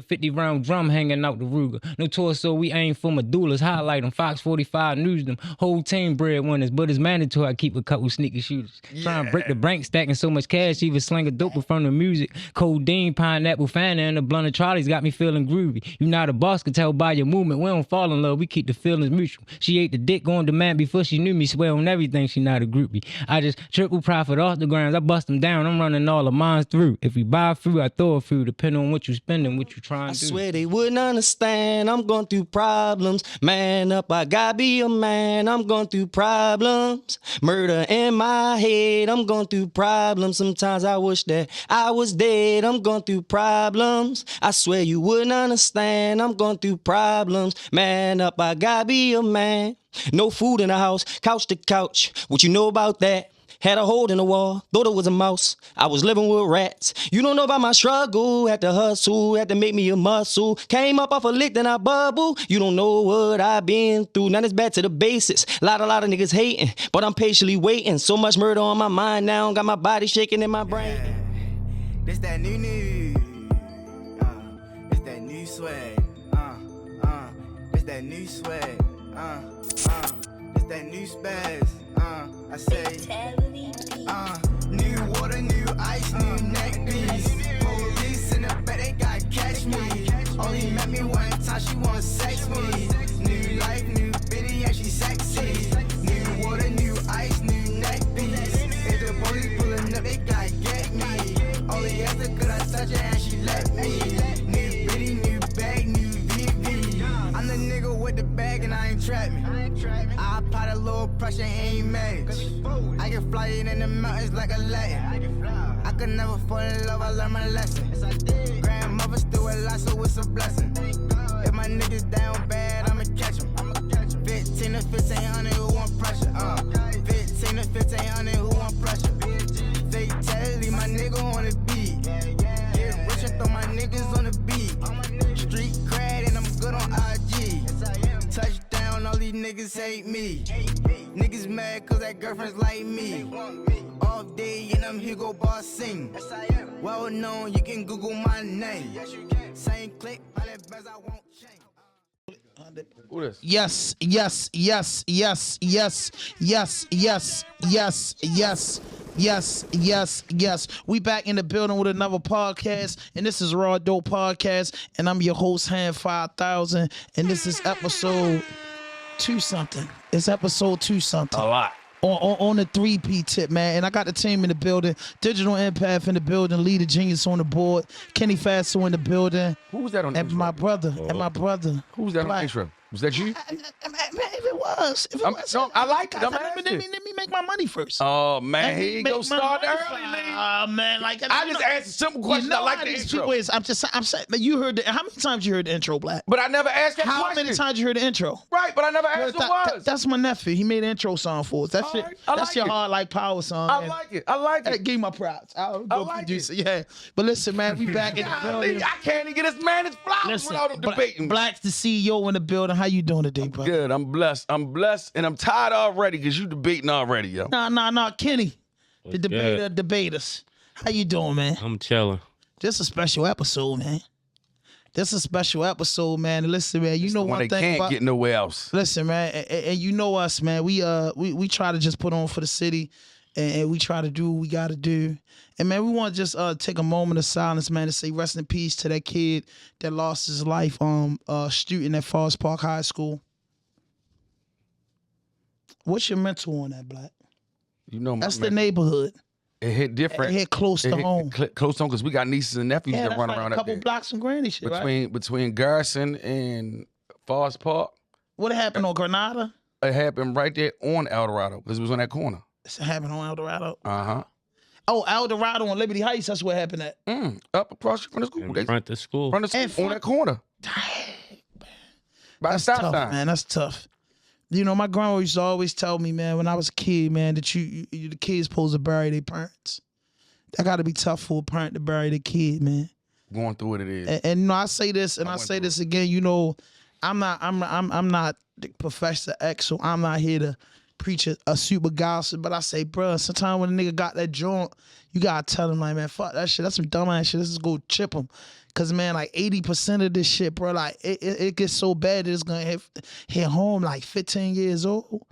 50-round drum hanging out the Ruger. No torso, we aim for medullas. Highlight them. Fox 45 news them. Whole team breadwinners, but it's mandatory I keep a couple sneaker shooters. Trying to break the bank, stacking so much cash, even sling a dope from the music. Codeine, pineapple, Fanta, and the blunt of Charlie's got me feeling groovy. You not a boss, can tell by your movement. We don't fall in love, we keep the feelings mutual. She ate the dick on demand before she knew me. Swear on everything, she not a groupie. I just triple profit off the grounds. I bust them down, I'm running all of mine through. If we buy a few, I throw a few, depending on what you spending, what you trying to do. I swear they wouldn't understand. I'm going through problems. Man up, I gotta be a man. I'm going through problems. Murder in my head. I'm going through problems. Sometimes I wish that I was dead. I'm going through problems. I swear you wouldn't understand. I'm going through problems. Man up, I gotta be a man. No food in the house, couch to couch. What you know about that? Had a hole in the wall, thought it was a mouse. I was living with rats. You don't know about my struggle. Had to hustle, had to make me a muscle. Came up off a lick, then I bubble. You don't know what I've been through. Now it's back to the basics. Lot of niggas hating, but I'm patiently waiting. So much murder on my mind now. Got my body shaking in my brain. Yeah. This that new. This that new swag. This that new swag. This that new spaz. I say, new water, new ice, new neck piece. Police in the back, they gotta catch me. Only met me one time, she wanna sex me. New life, new bitty, and she sexy. New water, new ice, new neck piece. If the police pulling up, they gotta get me. Only after could I touch her and she let me. New bitty, new bag, new VV. I'm the nigga with the bag and I ain't trap me. I apply a little pressure, ain't mad. I can fly it in the mountains like a Latin. I could never fall in love, I learned my lesson. Grandmother still alive, so it's a blessing. If my niggas down bad, I'ma catch them. 15 to 1500, who want pressure? 15 to 1500, who want pressure? Fatality, my nigga on the beat. Get rich and throw my niggas on the beat. Street cred and I'm good on IG. Touchdown, all these niggas hate me. Niggas mad cause that girlfriend's like me. All day and I'm Hugo Boss sing. Well known, you can Google my name. Same click, all that best I won't change. Who this? Yes. We back in the building with another podcast, and this is Rawdope Podcast, and I'm your host, Hand 5000, and this is episode 2-something. It's episode 2-something. A lot. On the 3P tip, man. And I got the team in the building. Digital Empath in the building. Leader Genius on the board. Kenny Faso in the building. Who was that on the And intro? my brother. And my brother. Who was that on the intro? Was that you? Man, if it was. No, I like it. Let me make my money first. Oh, man. Here you go. Start early, Oh, man. Like, I just asked a simple question. I like the intro. I'm saying, you heard the, how many times you heard the intro, Black? But I never asked that How question. many times you heard the intro? Right, but I never asked who it was. That's my nephew. He made an intro song for us. That's All it. right. I That's like your it. hard like power song. I like it. I like Hey, it. give me my props. I'll go like produce it. Yeah. But listen, man, we back in the Golly, building. I can't even get this man his flowers Listen, without him debating. Black's the CEO in the building. How you doing today, bro? Good. I'm blessed. I'm blessed, and I'm tired already because you debating already, yo. Nah, Kenny. The debater good? debaters. How you doing, man? I'm chilling. This a special episode, man. This a special episode, man. And listen, man, you know When one they thing can't about... get nowhere else. Listen, man, and you know us, man. We try to just put on for the city, and we try to do what we got to do. And, man, we want to just take a moment of silence, man, to say rest in peace to that kid that lost his life shooting at Forest Park High School. What's your mental on that, Black? You know, That's the neighborhood. It hit different. It hit close to home. Close to home because we got nieces and nephews Yeah, that that's run like around a up couple there. blocks from Granny shit, right? Between Garrison and Forest Park. What happened on Granada? It happened right there on El Dorado because it was on that corner. It happened on El Dorado. Uh-huh. Oh, El Dorado on Liberty Heights. That's where it happened at. Up across from the school. In front of school. Front of school on that corner. Dang, By the that's stop tough, sign. man. That's tough. You know, my grandma used to always tell me, man, when I was a kid, man, that you the kids supposed to bury their parents. That got to be tough for a parent to bury their kid, man. Going through what it is. And you know, I say this, and I went say through this again. You know, I'm not Professor X, so I'm not here preach a super gospel, but I say, bro, sometimes when a nigga got that joint, you gotta tell him like, man, fuck that shit. That's some dumb ass shit. Let's just go chip him. Cause man, like 80% of this shit, bro, like it gets so bad that it's gonna hit home like 15 years old.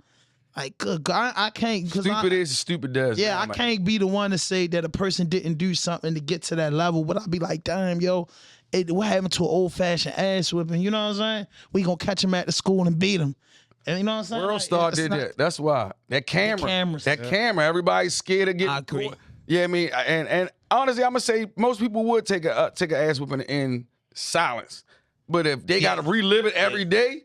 Like, good God, I can't. Stupid is stupid does. Yeah, man, I can't be the one to say that a person didn't do something to get to that level, but I'll be like, damn, yo, what happened to an old-fashioned ass whipping? You know what I'm saying? We gonna catch him at the school and beat him. And you know what I'm saying? World Star did that. That's why. That camera. Camera. Everybody's scared of getting. I agree. Yeah, I mean, and honestly, I'm gonna say most people would take a ass whipping in silence, but if they gotta relive it every day,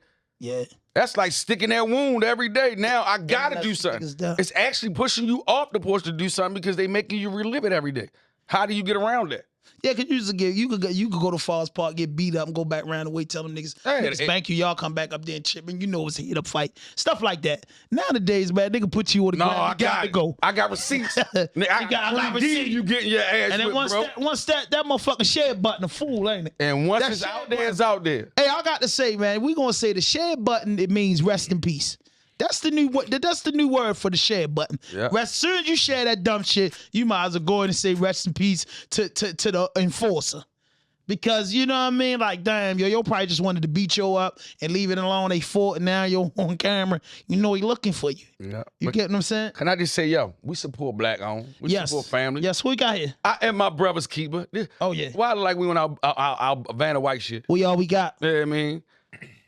that's like sticking that wound every day. Now I gotta do something. It's actually pushing you off the porch to do something because they making you relive it every day. How do you get around that? Yeah, cause you could go to Falls Park, get beat up, and go back around the way, tell them niggas, spank you, y'all come back up there and chip, and you know it's a hit up fight, stuff like that. Nowadays, man, they can put you on the ground. I got to go. I got receipts. I got receipts. You getting your ass and then once that motherfucking share button a fool, ain't it? And once it's out there, it's out there. Hey, I got to say, man, we gonna say the share button. It means rest in peace. That's the new word for the share button. Yeah. As soon as you share that dumb shit, you might as well go in and say rest in peace to the enforcer. Because you know what I mean? Like, damn, yo probably just wanted to beat you up and leave it alone. They fought and now you're on camera. You know he looking for you. Yeah. You get what I'm saying? Can I just say, yo, we support black owned. We support family. Yes, who we got here? I am my brother's keeper. Oh, yeah. Why like we went our Vanna White shit? We all we got. Yeah, I mean,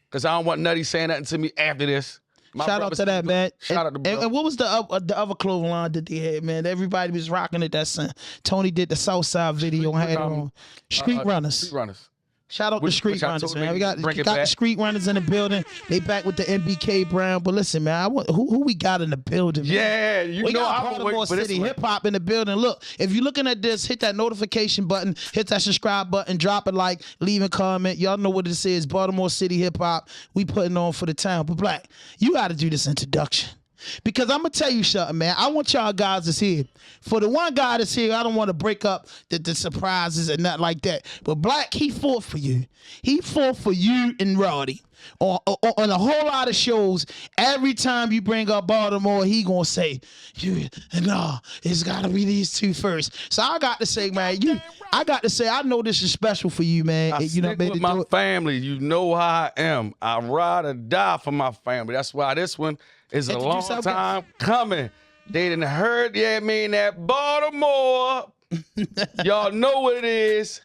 because I don't want Nutty saying nothing to me after this. Shout out to that, man. Shout out to bro. And what was the other clothing line that they had, man? Everybody was rocking it that son. Tony did the Southside video and had it on. Street Runners. Street Runners. Shout out to Street Runners, man. We got the Street Runners in the building. They back with the MBK Brown. But listen, man, who we got in the building, man? Yeah, you we know got I'm Baltimore City Hip Hop in the building. Look, if you're looking at this, hit that notification button, hit that subscribe button, drop a like, leave a comment. Y'all know what this is. Baltimore City Hip Hop. We putting on for the town. But Black, you got to do this introduction. Because I'm going to tell you something, man. I want y'all guys that's here. For the one guy that's here, I don't want to break up the surprises and nothing like that. But Black, he fought for you. He fought for you and Roddy. On a whole lot of shows, every time you bring up Baltimore, he going to say, no, it's got to be these two first. So I got to say, man, I know this is special for you, man. I stick with my family. You know how I am. I ride or die for my family. That's why this one is a long time coming. They done heard, that Baltimore. Y'all know what it is.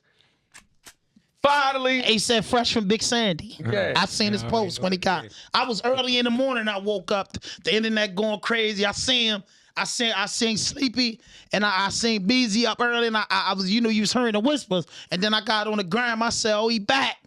Finally. He said fresh from Big Sandy. Yeah. I seen his post when he got. I was early in the morning. I woke up. The internet going crazy. I seen him. I seen Sleepy and I seen Beezy up early and I was, you was hearing the whispers. And then I got on the gram. I said, oh, he back.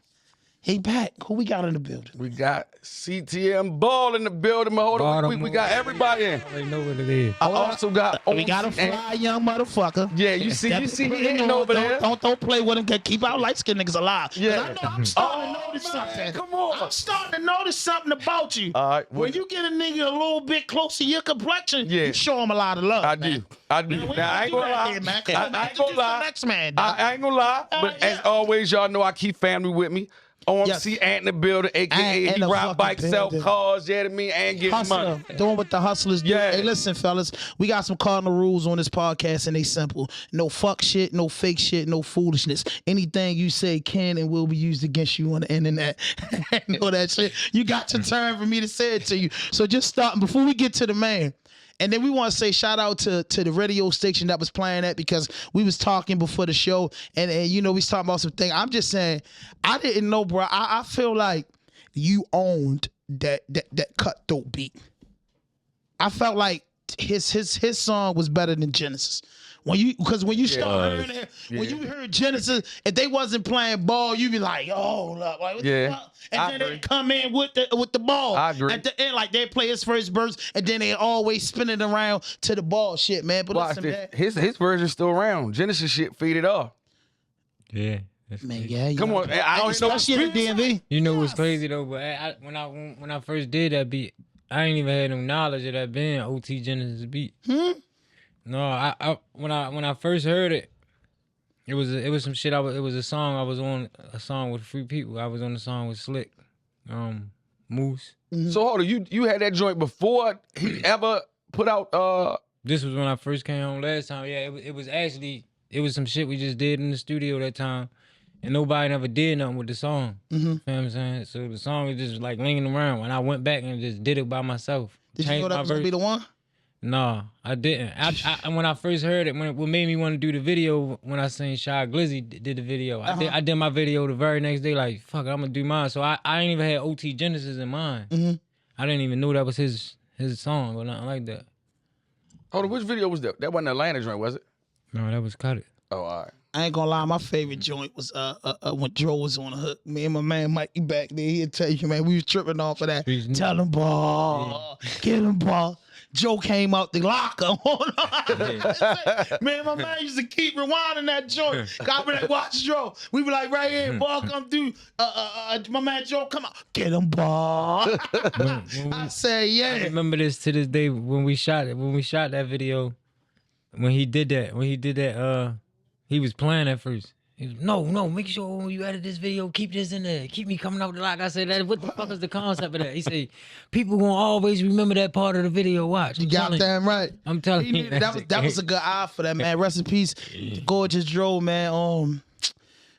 He back. Who we got in the building? We got CTM BALL in the building. Hold on, we got everybody in. They know what it is. I also got OMC we got a fly young motherfucker. Yeah, you see he hitting over there. Don't play with him. Keep our light skinned niggas alive. Yeah. I'm starting to notice something. Come on. I'm starting to notice something about you. All right. When you get a nigga a little bit close to your complexion, you show him a lot of love. I do. Now, I ain't gonna lie. I ain't gonna lie. Next man, I ain't gonna lie. But as always, y'all know I keep family with me. OMC ANT in the building, a.k.a. he ride bikes, sell cars, and get money. Doing what the hustlers do. Yeah. Hey, listen, fellas, we got some cardinal rules on this podcast, and they simple. No fuck shit, no fake shit, no foolishness. Anything you say can and will be used against you on the internet. Know that shit. You got your turn for me to say it to you. So just start, before we get to the man, and then we want to say shout out to the radio station that was playing that, because we was talking before the show and we was talking about some things. I'm just saying, I didn't know, bro. I feel like you owned that cutthroat beat. I felt like his song was better than Genesis. When you start hearing it, when you heard Genesis, if they wasn't playing ball, you be like, oh, look, like, what the fuck? And then they come in with the ball. I agree. At the end, like they play his first verse, and then they always spin it around to the ball shit, man. But listen, man. His version's still around. Genesis shit faded off. Yeah. Man, yeah. Come on, I don't know shit in DMV. You know what's crazy though, but when I first did that beat, I ain't even had no knowledge of that being OT Genesis beat. No, I when I first heard it, it was some shit. It was a song I was on, a song with Free People. I was on the song with Slick. Moose. So hold on, you had that joint before he ever put out This was when I first came home last time. Yeah, it was actually, it was some shit we just did in the studio that time. And nobody never did nothing with the song. You know what I'm saying? So the song was just like lingering around. When I went back and just did it by myself. Did you know that was gonna be the one? Nah, I didn't. I when I first heard it, what made me want to do the video, when I seen Shy Glizzy did the video. I did my video the very next day, like, fuck it, I'm gonna do mine. So I ain't even had OT Genesis in mind. I didn't even know that was his song or nothing like that. Hold on, which video was that? That wasn't Atlanta joint, was it? No, that was Cut It. Oh, all right. I ain't gonna lie, my favorite joint was when Dro was on the hook. Me and my man Mikey back there, he'll tell you, man, we was tripping off of that. Tell him ball, get him ball. Joe came out the locker. Man, my man used to keep rewinding that joint. Got me like, watch Joe. We be like, right here, ball come through. My man Joe, come out, get him ball. I say, yeah. I remember this to this day when we shot it. When we shot that video, when he did that, he was playing at first. He was, no, make sure when you edit this video, keep this in there. Keep me coming out the lock. I said, what the fuck is the concept of that? He said, people gonna always remember that part of the video. Watch. You got damn right. I'm telling you. That was a good eye for that, man. Rest in peace, gorgeous Dro, man.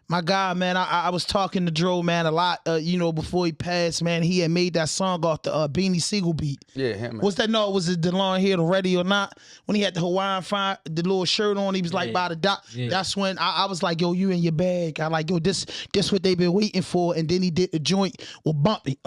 My God, man, I was talking to Dro, man, a lot, before he passed, man. He had made that song off the Beanie Siegel beat. Yeah, him, man. Was it the long hair, the ready or not? When he had the Hawaiian fire, the little shirt on, he was like by the dock. Yeah. That's when I was like, yo, you in your bag. I like, yo, this what they been waiting for. And then he did the joint with Bumpy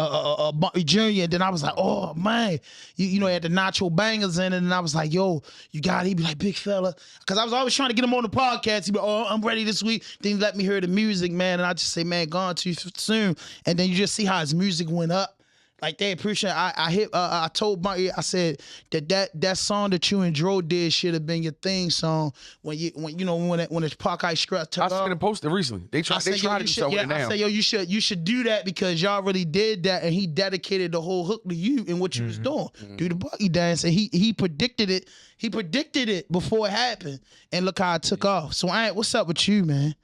Jr. And then I was like, oh, man. You know, he had the Nacho Bangers in it. And I was like, yo, you got it. He be like, big fella. Because I was always trying to get him on the podcast. He be like, oh, I'm ready this week. Then he let me hear the music, man, and I just say, man, gone too soon. And then you just see how his music went up. Like, they appreciate. I told Bunty, I said that song that you and Dro did should have been your theme song when the Parkeye Scrap took off. I seen it posted recently. They tried to do something with it now. I said, yo, you should do that because y'all really did that, and he dedicated the whole hook to you and what you was doing. Do the buggy dance, and he predicted it. He predicted it before it happened, and look how it took off. So, what's up with you, man?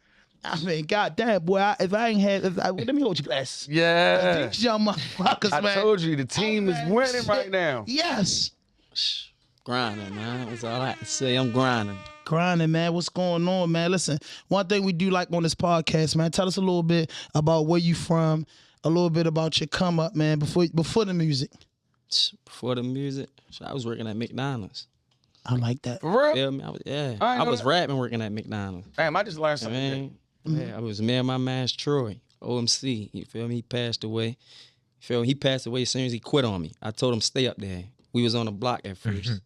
I mean, goddamn, boy, let me hold your glasses. Yeah. These young motherfuckers, man. I told you, the team is winning right now. Yes. Grinding, man. That's all I have to say. I'm grinding. Grinding, man. What's going on, man? Listen, one thing we do like on this podcast, man, tell us a little bit about where you from, a little bit about your come up, man, before the music. Before the music, I was working at McDonald's. I like that. For real? Feel me? I was rapping working at McDonald's. Damn, I just learned something. Yeah, I was me and my man Troy, OMC. You feel me? He passed away. You feel me? He passed away as soon as he quit on me. I told him stay up there. We was on the block at first.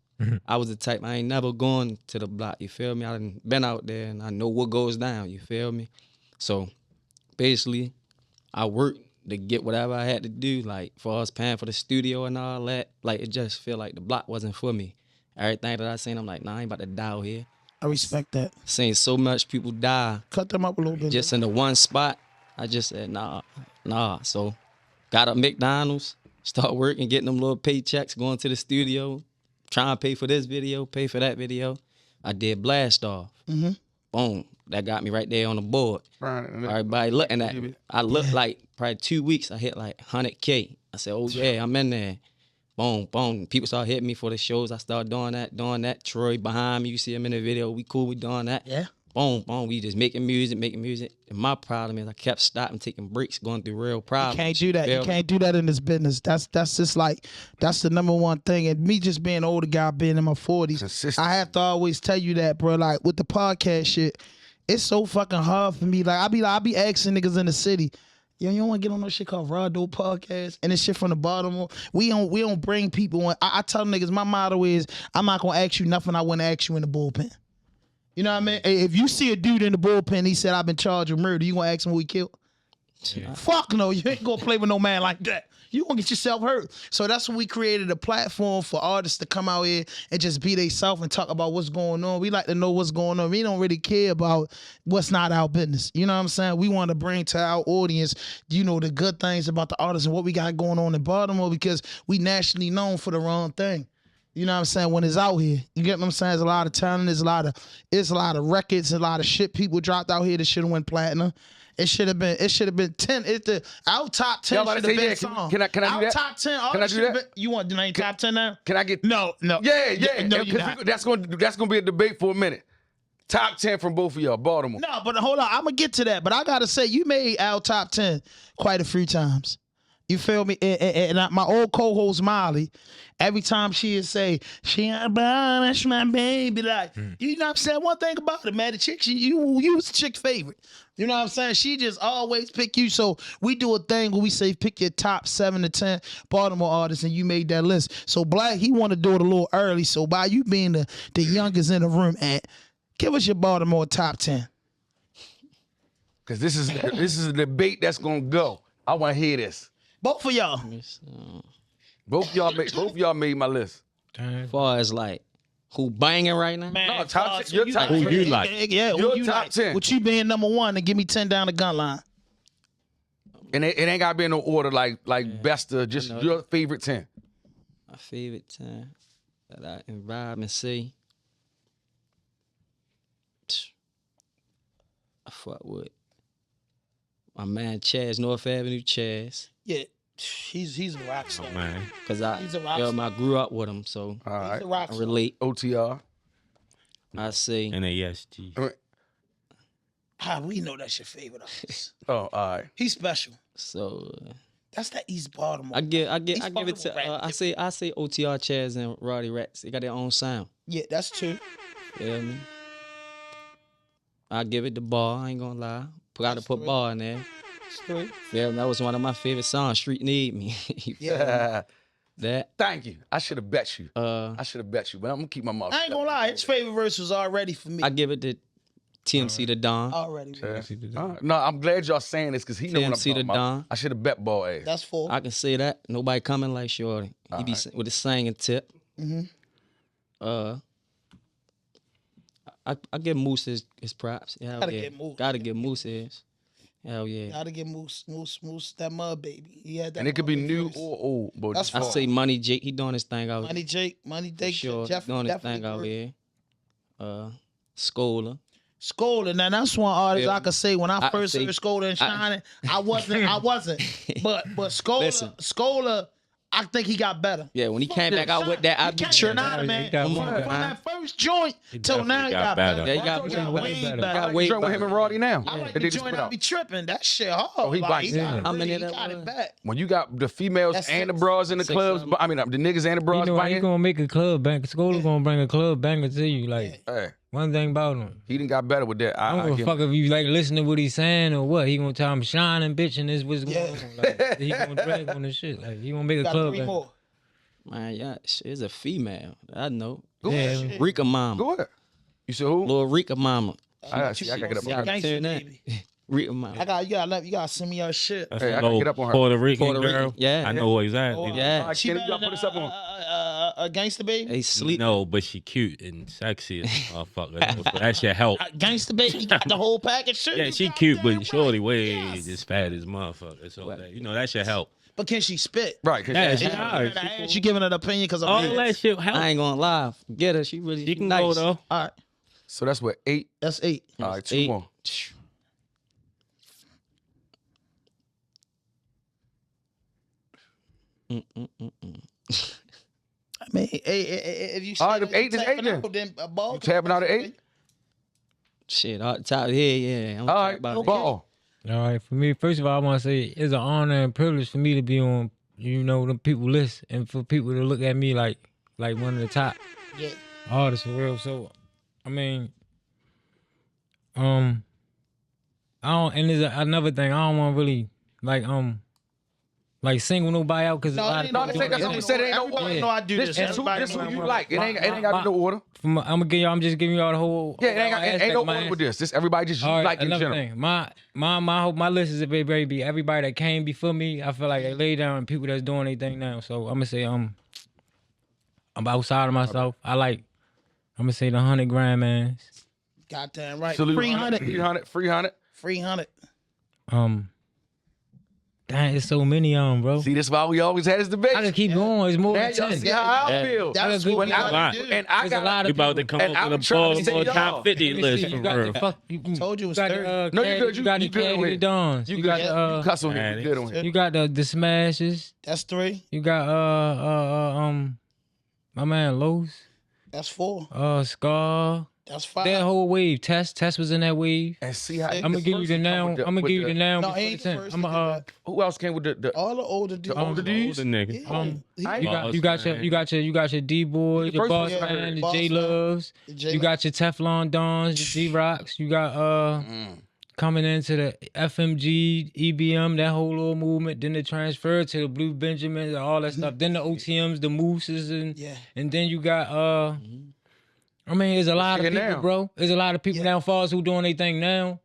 I was the type, I ain't never gone to the block. You feel me? I done been out there and I know what goes down. You feel me? So basically, I worked to get whatever I had to do, like for us paying for the studio and all that. Like it just feel like the block wasn't for me. Everything that I seen, I'm like, nah, I ain't about to die out here. I respect that. Seen so much people die. Cut them up a little bit. Just in the one spot. I just said, nah. So got up McDonald's, start working, getting them little paychecks, going to the studio, trying to pay for this video, pay for that video. I did Blast Off. Boom. That got me right there on the board. Everybody looking at me. I looked like probably 2 weeks, I hit like 100K. I said, oh yeah, I'm in there. Boom, boom. People started hitting me for the shows. I started doing that. Troy behind me, you see him in the video. We cool, we doing that. Yeah. Boom, boom. We just making music. And my problem is I kept stopping, taking breaks, going through real problems. You can't do that. You can't do that in this business. That's just like, that's the number one thing. And me just being an older guy, being in my 40s, I have to always tell you that, bro. Like with the podcast shit, it's so fucking hard for me. Like I be asking niggas in the city, yo, you don't want to get on no shit called Rawdope podcast? And this shit from the bottom. We don't bring people on. I tell niggas, my motto is, I'm not going to ask you nothing I wouldn't ask you in the bullpen. You know what I mean? If you see a dude in the bullpen, he said, I've been charged with murder, you going to ask him who he killed? Yeah. Fuck no, you ain't going to play with no man like that. You going to get yourself hurt. So that's when we created a platform for artists to come out here and just be themselves and talk about what's going on. We like to know what's going on. We don't really care about what's not our business. You know what I'm saying? We want to bring to our audience, the good things about the artists and what we got going on in Baltimore because we nationally known for the wrong thing. You know what I'm saying? When it's out here, you get what I'm saying? There's a lot of talent, there's a lot of records, a lot of shit people dropped out here that should have went platinum. It should have been 10. Our top 10 should have been song. Can I do Our that? top 10. Can I do that? You want to name top 10 now? Can I get? No. Yeah. No, you're not. That's gonna be a debate for a minute. Top 10 from both of y'all, Baltimore. No, but hold on. I'm gonna get to that. But I gotta say, you made our top 10 quite a few times. You feel me? And my old co-host Molly, every time she would say, "She ain't bad, that's my baby," like, you know what I'm saying? One thing about it, man, the chick, you was the chick favorite. You know what I'm saying? She just always pick you. So we do a thing where we say pick your top 7 to 10 Baltimore artists, and you made that list. So Black, he want to do it a little early. So by you being the youngest in the room, give us your Baltimore top 10. Because this is a debate that's gonna go. I want to hear this. Both of y'all. Both of y'all made my list. As far as like who banging right now? Man, No, top 10. Your top Who 10. you like? Yeah, Your who you top like? 10. With you being number 1 and give me 10 down the gun line. And it ain't gotta be in no order like best of just your favorite 10. My favorite 10 that I can vibe and see. I fuck with my man Chaz, North Avenue Chaz. Yeah, he's a rock star. Man. Cause He's a rock star. I grew up with him, so All right. He's a rock I star. relate. OTR. I see. NASG. We know that's your favorite artist. Oh, all right. He's special. So That's that East Baltimore. I give He's it fucking to with rap. I say OTR Chaz and Roddy Rats. They got their own sound. Yeah, that's 2. Feel me? I give it the Ball. I ain't gonna lie. Gotta put Ball in there. That's 3. Feel me? That was one of my favorite songs. Street Need Me. You feel me? Yeah. That. Thank you. I should have bet you. Uh, I should have bet you, but I'm gonna keep my mouth I ain't gonna lie, his favorite verse was already for me. I give it to TMC the Don. Already. shut. All right. No, I'm glad y'all saying this because he know what I'm TMC the talking about. Don. I should have bet Ball ass. That's 4. I can say that. Nobody coming like Shorty. He be with his singing tip. I give Moose his props. Hell Gotta yeah. give Moose. Gotta give Moose his. Hell yeah. Gotta get Moose, that mud baby. He had that. And it could be mud new baby voice. or old, but That's I fine. say Money Jake. He doing his thing out. Money Jake, Money Jake, Sure, Jeff, doing his definitely thing out agree. here. Scholar. Skola. Now that's one artist Yeah. I could say when I I first say- heard Skola and Shining, I wasn't. But Listen. Skola, I think he got better. Yeah, when he came back out with that, I be tripping. Nah, man. He got From more better. that first joint till now, he got better. Yeah, he got He way way better. better. Got way Drink with him and Roddy now. I like They the just joint put I out. be tripping. That shit hard. Oh, he like, bites. he got, How really, many he that got it was? back. When you got the females That's and the 6. bras in the 6 clubs, something. I mean the niggas and the You bras know, he banging. gonna make a club banger. Scholar gonna bring a club banger to you. Like Hey, one thing about him. he done got better with that. I don't give a fuck if you like listening to what he's saying or what. He gonna tell him shining, bitch, and this what's going on. Like, he gonna drag on the shit. Like he gonna make a Got club 3 banger. more. Man, yeah, she's a female. I know. Go Yeah, ahead. Rika Mama. Go ahead. You said who? Little Rika Mama. I gotta get up on Yeah, her. Gangsta, turn that. baby. Rika Mama. You gotta send me your shit. That's Hey, I a gotta little get up on her. Puerto Rican Puerto Rican, girl. yeah. I know exactly. Yeah. All right, She Kenny, better you gotta put this up on. a Gangsta baby. They sleep. No, but she cute and sexy as a motherfucker. So that should help. Gangsta baby, you got the whole package. Shit. Yeah, You she got cute, that but right. shorty way Yes. just fat as motherfucker. So that, that should help. But can she spit? Right. 'cause Yeah, she- she alright. She giving an opinion because of All her. that shit help. I ain't gonna lie. Get her. She really She can nice. go though. All right, So that's what 8. that's 8. All right, 2 8. more. I mean, if you All right, say if that 8 is 8 tapping then. out, then a ball You tapping out at 8? Shit, all the top here, yeah. I'm All right, about it. Ball. All right, for me, first of all, I want to say it's an honor and privilege for me to be on, the people list, and for people to look at me like one of the top Yeah. artists for real. So, I mean, I don't, and there's another thing. I don't want to really like single nobody out because No, No, they say that's what we said. It ain't no order. Everybody know I do this. This who Everybody you know I like. It ain't got to be no order. I'm just giving y'all the whole. Yeah, it ain't no my order answer. with this. This everybody just you All right, like in another general. thing. My list is a baby. Everybody that came before me, I feel like they lay down people that's doing their thing now. So I'm gonna say I'm outside of myself. I'm gonna say the 100 grand mans. Goddamn right. Salute 300. 300. 300. 300. Dang, there's so many of them, bro. See, that's why we always had this debate. I can keep going. It's more Now than y'all 10. see how I feel. That's good what people. we gotta do. And I There's a got lot We of about to people. come And up I'm with a trying to say Baltimore top y'all. 50 Let me list see, for you got the real. fuck. Told you it was got 30. No, you good. You got the You good on Caddy here. Dons. You You good. got You cuss on here. Man, You good on here. you got the Smashes. That's 3. You got my man Los. That's 4. Scar. That's 5. That whole wave. Test was in that wave. And see how I'm I'm gonna give you the now. I'm gonna give you the now. No, before he ain't the the 10. first I'm to do gonna that. Who else came with the All the older dudes. older dudes? Older nigga. Yeah. you got your D boys, The your first boss one, man, the Boss J Man, Loves. You got your Teflon Dons, your G Rocks. You got coming into the FMG, EBM, that whole little movement. Then they transferred to the Blue Benjamins and all that stuff. Then the OTMs, the Mooses, and then you got I mean, there's a lot of here people, now. bro. There's a lot of people now far as who doing their thing now.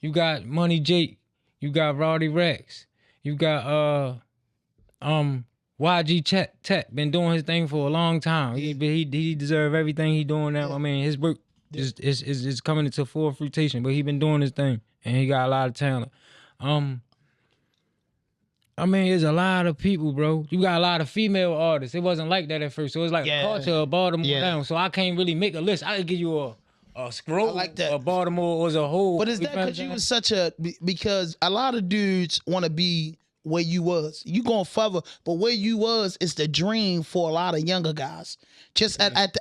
You got Money Jake. You got Roddy Rex. You got YG Tech been doing his thing for a long time. He deserve everything he doing now. I mean, his work is coming into full fruition, but he been doing his thing and he got a lot of talent. I mean, there's a lot of people, bro. You got a lot of female artists. It wasn't like that at first. So it's like a culture of Baltimore now. So I can't really make a list. I could give you a scroll I like that. of Baltimore as a whole. But is that because you was such a because a lot of dudes want to be where you was. You going further, but where you was is the dream for a lot of younger guys. Just at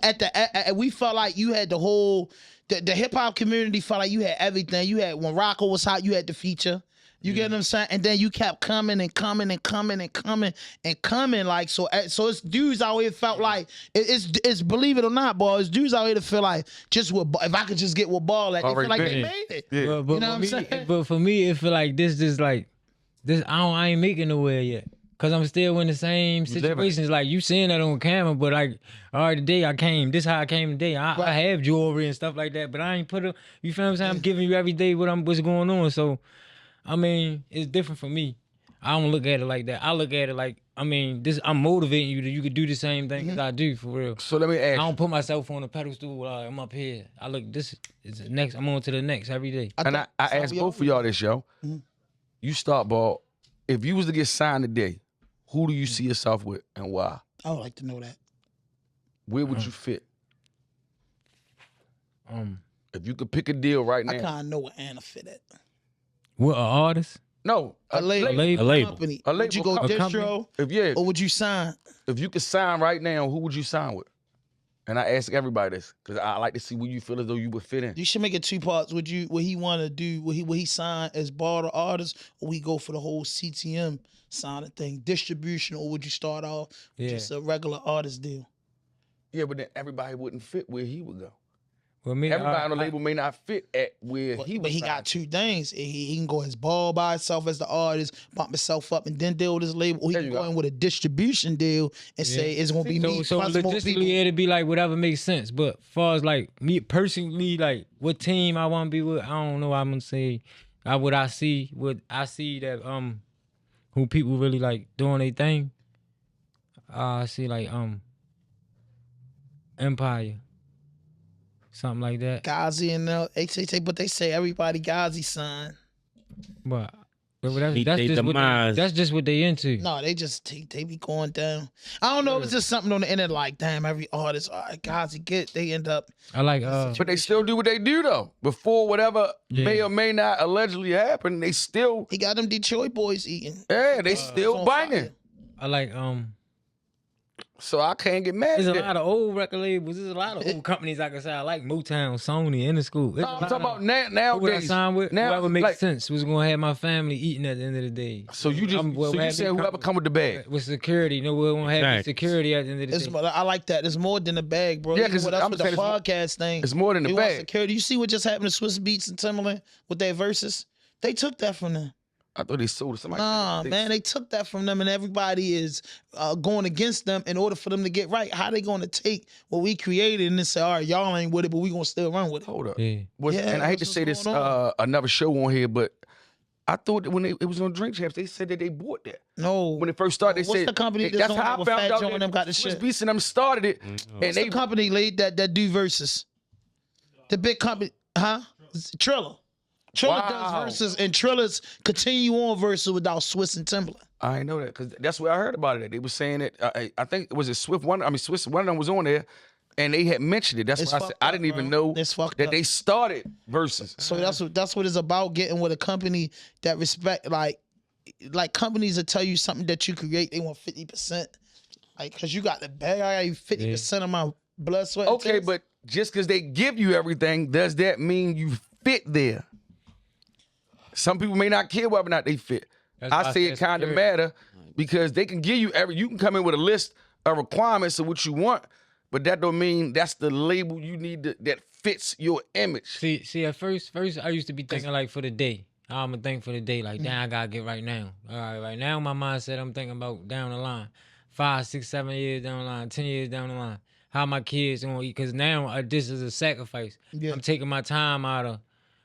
we felt like you had the whole the hip hop community felt like you had everything. You had when Rocco was hot, you had the feature. You get what I'm saying? And then you kept coming and coming and coming and coming and coming. Like so it's dudes out here felt like it's believe it or not, boys. Dudes out here to feel like just with if I could just get with Ball at, they feel like they made it. Yeah. But You know what I'm saying? But for me, it feel like this I ain't making nowhere yet. Cause I'm still in the same situations. Like you seeing that on camera, but like, all right, today I came. This how I came today. I have jewelry and stuff like that, but I ain't put it. You feel what I'm saying? I'm giving you every day what's going on. So, I mean, it's different for me. I don't look at it like that. I look at it like, I mean, I'm motivating you that you could do the same thing as I do for real. So let me ask I don't put myself on a pedestal. I'm up here. I look. This is the next. I'm on to the next every day. I asked both of y'all this, yo. You start Ball. If you was to get signed today, who do you see yourself with and why? I would like to know that. Where would you fit? If you could pick a deal right now. I kind of know where Anna fit at. What, an artist? No, A label. label. A label. Company. A Would you label go company. distro or would you sign? If you could sign right now, who would you sign with? And I ask everybody this because I like to see where you feel as though you would fit in. You should make it 2 parts. Would he want to do? Would he sign as Ball the artist, or we go for the whole CTM signing thing, distribution, or would you start off with just a regular artist deal? Yeah, but then everybody wouldn't fit where he would go. Well, me, Everybody on the label may not fit at where he But was. he got 2 things. He can go as Ball by himself as the artist, bump himself up, and then deal with his label. Or he There can you go go. in with a distribution deal and say it's gonna be me So plus more people. logistically, it'd be like whatever makes sense. But far as like me personally, like what team I want to be with, I don't know. I'm gonna say, what I see that who people really like doing their thing. I see like Empire, something like that. Gazi and but they say everybody Gazi signed. But Meet that's they just what demise. that's just what they into. No, they just they be going down. I don't know if it's just something on the internet like, damn, every artist, all right, Gazi they end up. I like But they still do what they do though. Before whatever may or may not allegedly happen, they still He got them Detroit boys eating. they still on banging. fire. I like So I can't get mad There's at a that. lot of old record labels. There's a lot of old companies I can say I like. Motown, Sony, Interscope. No, I'm talking about nowadays. Who would I sign with? Now, Whoever makes like, sense was gonna have my family eating at the end of the day. So you just Well, so you have saying big whoever company. come with the bag. With security, no, we won't have Facts. security at the end of the It's, day. I like that. It's more than a bag, bro. Yeah, Even 'cause with us I'm with the saying podcast thing. It's more than the They want bag. security. You see what just happened to Swiss Beats and Timberland with their verses? They took that from them. I thought they sold it. Somebody. Nah, man, they took that from them, and everybody is going against them in order for them to get right. How they going to take what we created and then say, all right, y'all ain't with it, but we gonna still run with it? Hold up. Yeah. Yeah, And I hate to that's say what's this, going on. another show on here, but I thought that when it was on Drink Champs, they said that they bought that. No. When it first started, they What's said the company that's that's on how there I with found Fat out Joe and them got the Swiss shit? Beats and them started it, and What's they the company that do verses? The big company, huh? Triller. Triller Wow. does verses, and Triller's continue on verses without Swiss and Timberland. I didn't know that because that's where I heard about it. They were saying that I think it was a Swift one. I mean, Swiss one of them was on there, and they had mentioned it. That's It's why I said fucked I up, didn't even bro. know It's fucked that up. they started verses. So that's what it's about. Getting with a company that respect, like companies that tell you something that you create, they want 50%. Like, cause you got the bag, I got 50% of my blood, sweat. and Okay, tears. but just because they give you everything, does that mean you fit there? Some people may not care whether or not they fit. That's why I I say said it kind of security. matter because they can give you you can come in with a list of requirements of what you want, but that don't mean that's the label you need that fits your image. See, at first I used to be thinking like for the day. I'm gonna think for the day, like, damn, I gotta get right now. All right, right now my mindset, I'm thinking about down the line, 5, 6, 7 years down the line, 10 years down the line. How my kids gonna eat? Because now this is a sacrifice. Yeah. I'm taking my time out of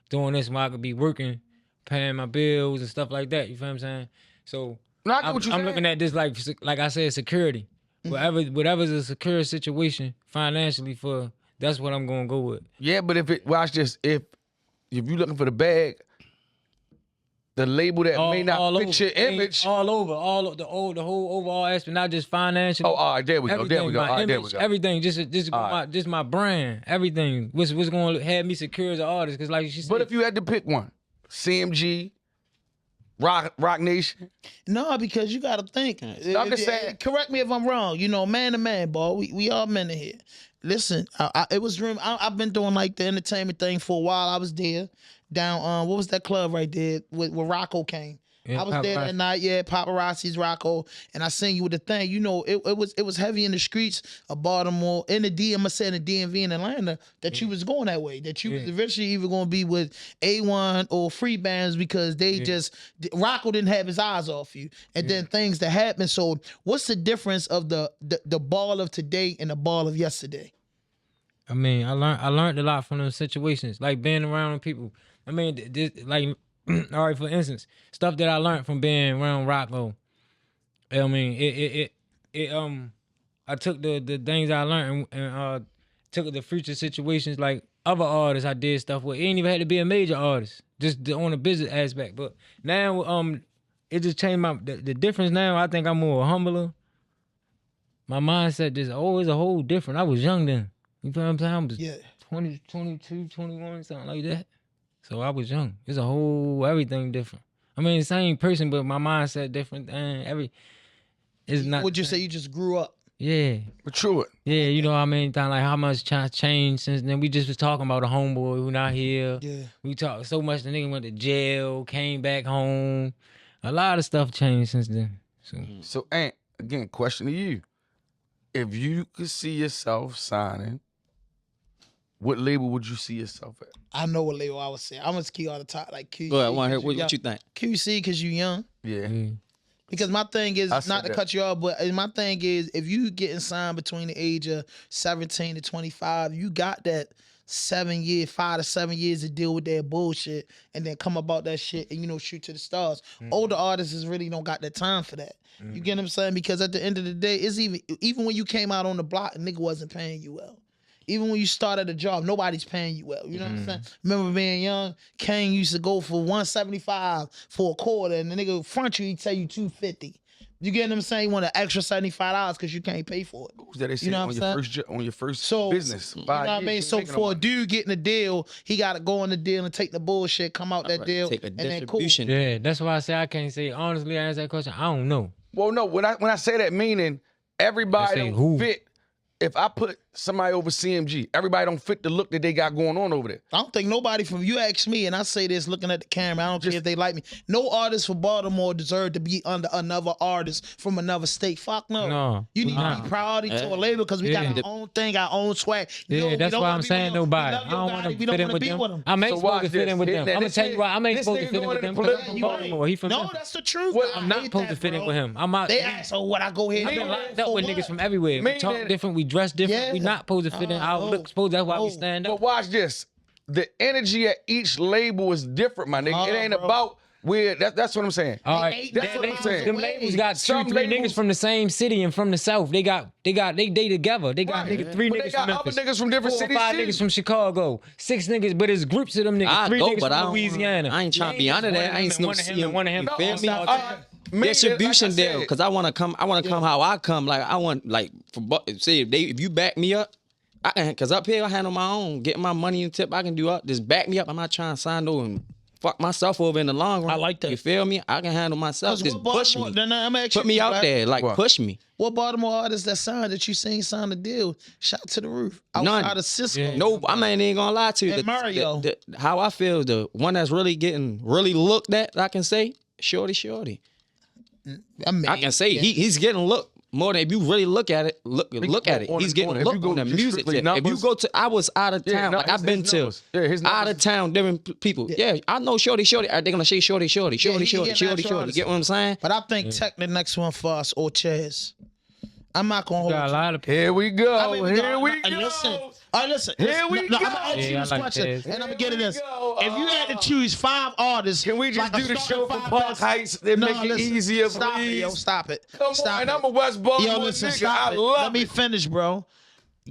doing this where I could be working, paying my bills and stuff like that. You feel what I'm saying? So No, I get I'm, what you're I'm saying. looking at this like I said, security. Whatever's a secure situation financially for, that's what I'm gonna go with. Yeah, but watch this. If you're looking for the bag, the label that may not fit your image. all over, the whole overall aspect, not just financial. Oh, all right, there we go. There we go. My All right, there image, we go. everything, just All my brand, everything. What's going to have me secure as an artist? Because like she said, But if you had to pick one, CMG, Rock Nation. No, because you got to think. I'm just saying. Correct me if I'm wrong. You know, man to man, boy. We all men in here. Listen, it was dream. I've been doing like the entertainment thing for a while. I was there down. What was that club right there where Rocco came? Yeah, I was there that Paparazzi. night. Yeah, Paparazzi's Rocco, and I seen you with the thing. You know, it was heavy in the streets of Baltimore, in the DMV, in Atlanta, that you was going that way. That you was eventually even going to be with A1 or free bands because they just Rocco didn't have his eyes off you, and then things that happened. So, what's the difference of the ball of today and the ball of yesterday? I mean, I learned a lot from those situations, like being around people. I mean, like, all right, for instance, stuff that I learned from being around Rocco. I mean, I took the things I learned and took the future situations like other artists I did stuff with. It ain't even had to be a major artist, just on the business aspect. But now, it just changed the difference. Now I think I'm more humbler. My mindset just always a whole different. I was young then. You feel what I'm saying? I was 20, 22, 21, something like that. So I was young. It's a whole everything different. I mean, same person, but my mindset different. And it's not. Would you say you just grew up? Yeah, Mature. yeah. You know what I mean? Like how much changed since then. We just was talking about a homeboy who not here. Yeah. We talked so much. The nigga went to jail, came back home. A lot of stuff changed since then. So, Ant, again, question to you: if you could see yourself signing, what label would you see yourself at? I know what label I would say. I'm gonna ski all the time, like QC. Go ahead, I want to hear 'cause what young. you think. QC, because you young. Yeah. Because my thing is, I said not to that. cut you off, but my thing is, if you getting signed between the age of 17 to 25, you got that 5 to 7 years to deal with that bullshit and then come about that shit and, shoot to the stars. Older artists really don't got that time for that. You get what I'm saying? Because at the end of the day, it's even when you came out on the block, a nigga wasn't paying you well. Even when you started a job, nobody's paying you well. You know what I'm saying? Remember being young, Kane used to go for $175 for a quarter, and the nigga front you, he'd tell you $250. You get what I'm saying? You want an extra $75 because you can't pay for it. Who's that they say You know on what your I'm first on your first So, business? You know what I mean? So for a dude getting a deal, he got to go on the deal and take the bullshit, come out that deal, Take a and then cool. distribution. Yeah, that's why I say I can't say honestly. I answer that question. I don't know. Well, no. When I say that, meaning everybody They say don't who? fit. If I put somebody over CMG, everybody don't fit the look that they got going on over there. I don't think nobody from you ask me, and I say this looking at the camera. I don't care if they like me. No artist from Baltimore deserve to be under another artist from another state. Fuck no. No. You need to be proud to a label because we got our own thing, our own swag. Yeah, We that's don't why wanna I'm be saying with them. nobody. We love I your don't guy. want to We don't fit in wanna with be them. with them. I'm So supposed watch to fit this. in with them. Now, I'm gonna this tell you why. I'm this supposed to nigga fit in going with them into because I'm political from party. Baltimore. He from No, Memphis. that's the truth. Well, I I'm not hate supposed to that, fit in bro. with him. I'm out. They ask, so what I go ahead I've and been do locked for up with what? niggas from everywhere. We Meaning- talk different. We dress different. We Yeah. not supposed to fit in. Our look supposed. That's why we stand But up. watch this. The energy at each label is different, my nigga. It ain't bro. about That's what I'm saying. All right, That's what I'm saying. them labels got Some 3 labels- niggas from the same city and from the South. They together. They got niggas, 3 But niggas they got from other Memphis, niggas from different 4 or cities, 5 too. niggas from Chicago, 6 niggas, but it's groups of them niggas. 3 niggas but I from don't- Louisiana. I ain't trying to be under that. I ain't no one of him CM. and one of him. You feel me? Me, Distribution like I deal, said, cause I want to come how I come. Like I want, like, say if you back me up, I can. Cause up here I handle my own, getting my money and tip. I can do up. Just back me up. I'm not trying to sign no and fuck myself over in the long run. I like that. You feel me? I can handle myself. Just push me. I'm Put me out there, like What? push me. What Baltimore artists that signed that you seen signed a deal? Shout to the roof. Outside None. of Cisco. Yeah. No, I ain't even gonna lie to you. And Mario. How I feel, the one that's really getting looked at, I can say, Shorty. I mean, I can say he's getting looked more than if you really look at it. Look at it. on He's the getting corner. If you looked go on the just music strictly tip. If you numbers- go to, I was out of Yeah, town. no, like his I've been to numbers. Yeah, his out numbers. of town, different people. Yeah, I know Shorty. Are they gonna say Shorty? he getting natural artists. Get what I'm saying? But I think Tech the next one for us or Chaz. I'm not gonna hold Got a you. lot of people. Here we go. I mean, Here we go. Listen. All right, listen. Here we I'm go. gonna ask you Yeah, this I like question, Chaz. and I'm gonna get it this. go. If you had to choose 5 artists, Can we just like a do the starting show from 5 Park best- Heights and No, make it listen. easier, Stop please? it, yo. Stop it. Come Stop on, and it. I'm a West Baltimore Yo, listen, nigga. stop I it. love Let me it. finish, bro.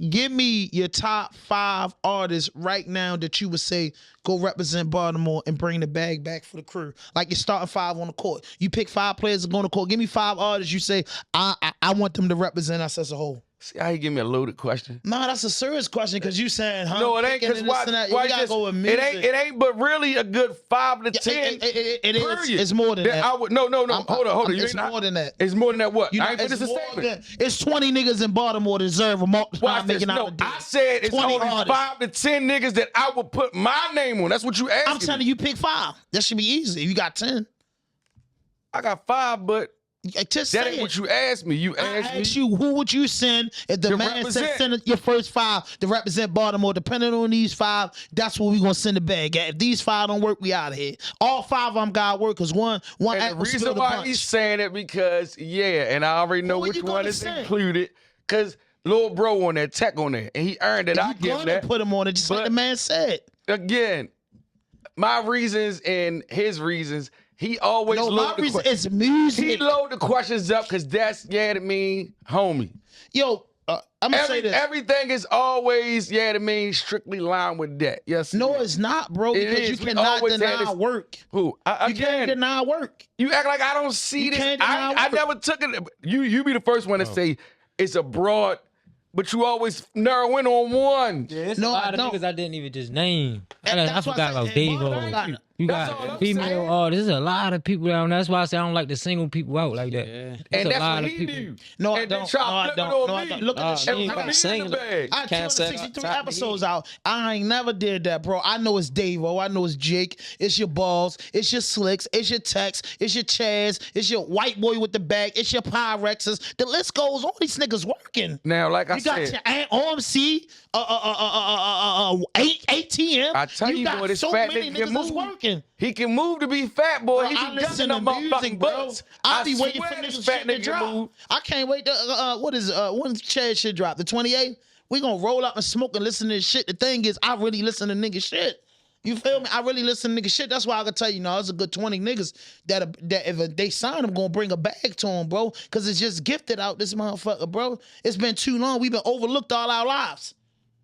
Give me your top 5 artists right now that you would say go represent Baltimore and bring the bag back for the crew. Like you're starting 5 on the court. You pick 5 players that go on the court. Give me 5 artists you say, I want them to represent us as a whole. See how you give me a loaded question? No, that's a serious question because you saying, huh? No, it ain't picking because and this and that. We gotta go with music. It ain't but really a good 5 to 10. It is. period. It's more than that. I would, no. Hold on. You It's ain't more than that. It's more than that. What? You know, I ain't finished the it's more statement. than, it's 20 niggas in Baltimore that deserve a Watch this. making out No, the deal. I said it's 20 only artists. 5 to 10 niggas that I would put my name on. That's what you asked I'm telling you, pick 5. That should be easy. You got 10. I got 5, but Just that say ain't it. what you asked me. You I asked me. asked you, who would you send if the To man said represent. send your first 5 to represent Baltimore? Depending on these 5, that's what we gonna send the bag at. If these 5 don't work, we out of here. All 5 of them got work because one And act the will reason spill the why bunch. he's saying it because, and I already know Who are which you one gonna is send? included. Because Lil Bro on there, Tech on there, and he earned it. I You give him gonna that. put him on it, just like But- the man said. Again, my reasons and his reasons, he always No, my load the reason is He music. load the questions up because that's, to me, homie. Yo, I'm gonna say this. Everything is always, to me, strictly lined with that. Yes. No, it is. it's not, bro. It Because is. you We cannot always had deny this- work. Who? You can't Again, deny work. you act like I don't see You this. can't deny I work. never took it. You be the first one to say it's a broad, but you always narrow in on one. Yeah, it's No, a lot I of don't. niggas I didn't even just name. And I that's why I forgot said, about and Dave. Baltimore got it. You That's all got I'm female saying. artists. There's a lot of people down there. That's why I say I don't like to single people out like that. Yeah. There's And a that's lot what of he people. do. No, I And then don't. try to No, I flip it don't. on No, I me. don't. Look at this he shit. ain't I got got to sing. bag. I had Can't say 263 top episodes out. I ain't never did that, bro. I know it's Davo. I know it's Jake. It's your Balls. It's your Slicks. It's your Tex. It's your Chaz. It's your white boy with the bag. It's your Pyrexes. The list goes on. These niggas working. Now, like I You got said, your OMC, ATM. I tell you, got boy, this so fat many nigga can niggas that's move. working. He can move to be fat, boy. Bro, He I be listen ducking to them music, motherfucking bro. butts. I be waiting for swear niggas this fat shit to nigga drop. move. I can't wait to what is when Chad shit drop? The 28th? We gonna roll up and smoke and listen to this shit. The thing is, I really listen to nigga shit. You feel me? I really listen to nigga shit. That's why I can tell you, no, it's a good 20 niggas that if they sign them, gonna bring a bag to them, bro. Cause it's just gifted out this motherfucker, bro. It's been too long. We've been overlooked all our lives.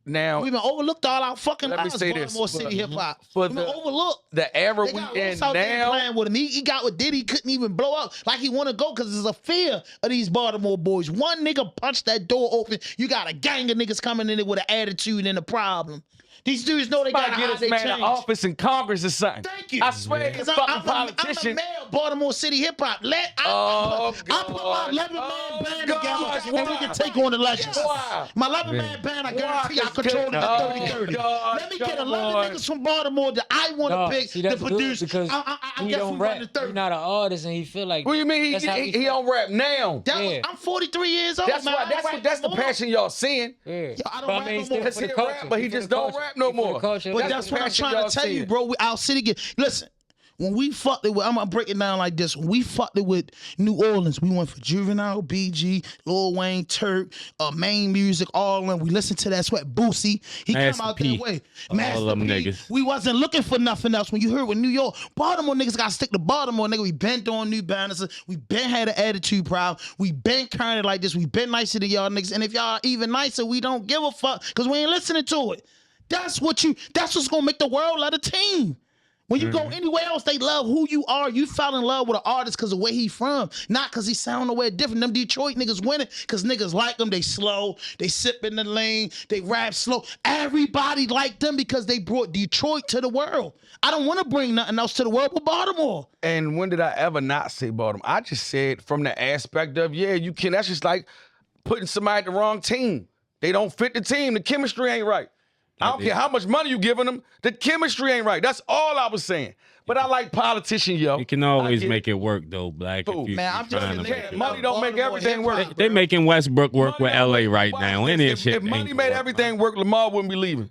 Now, We've been overlooked all our fucking Let me lives. say this. Baltimore City hip hop. For We've been the- overlooked. the era They we got in Ross out there now, playing with him. He got with Diddy, couldn't even blow up like he want to go because there's a fear of these Baltimore boys. One nigga punched that door open. You got a gang of niggas coming in there with an attitude and a problem. These dudes know they got to get hide this their man change. an office in Congress or something. Thank you. I swear, Because this fucking politician. I'm a man of Baltimore City hip hop. I put my 11-man band together and we can take on the legends. Why? My 11-man band, I guarantee I Why? control it Oh, at 30-30. God, Let me get come 11 on. niggas from Baltimore that I want Dog, to pick see, to that's good produce. because I he guess we don't run rap. the He's 30. not an artist, and he feel like. What do you mean That's how he feel. don't rap now? Yeah. I'm 43 years old, That's man. why. I don't rap That's no the more. passion y'all seeing. Yeah. I don't But rap no it's more. still Because for he the a culture. rap, but he for just the don't culture. rap no He for the more. culture. But That's that's the what I'm passion trying y'all to tell you, seeing. bro. Our city get listen. When we fucked it with, I'm gonna break it down like this. When we fucked it with New Orleans, we went for Juvenile, BG, Lil Wayne, Turk, Main Music, all of them. We listened to that Sweat Boosie. He Master come out P. that way. All Master them P. niggas. We wasn't looking for nothing else. When you heard with New York, Baltimore niggas gotta stick to Baltimore, nigga. We been doing New Balance. We been had an attitude problem. We been kind of like this. We been nicer than y'all niggas. And if y'all even nicer, we don't give a fuck because we ain't listening to it. That's what's gonna make the world love a team. When you go anywhere else, they love who you are. You fell in love with an artist because of where he from, not because he sound nowhere different. Them Detroit niggas winning because niggas like them. They slow, they sip in the lane, they rap slow. Everybody liked them because they brought Detroit to the world. I don't want to bring nothing else to the world but Baltimore. And when did I ever not say Baltimore? I just said from the aspect of, yeah, you can. That's just like putting somebody at the wrong team. They don't fit the team. The chemistry ain't right. I don't care how much money you giving them. The chemistry ain't right. That's all I was saying. But I like politicians, yo. You can always make it work, though, Black. If you, Man, I'm just trying to money don't make everything work. They making Westbrook work with LA right now. And this shit if money ain't made work, everything work, Lamar wouldn't be leaving.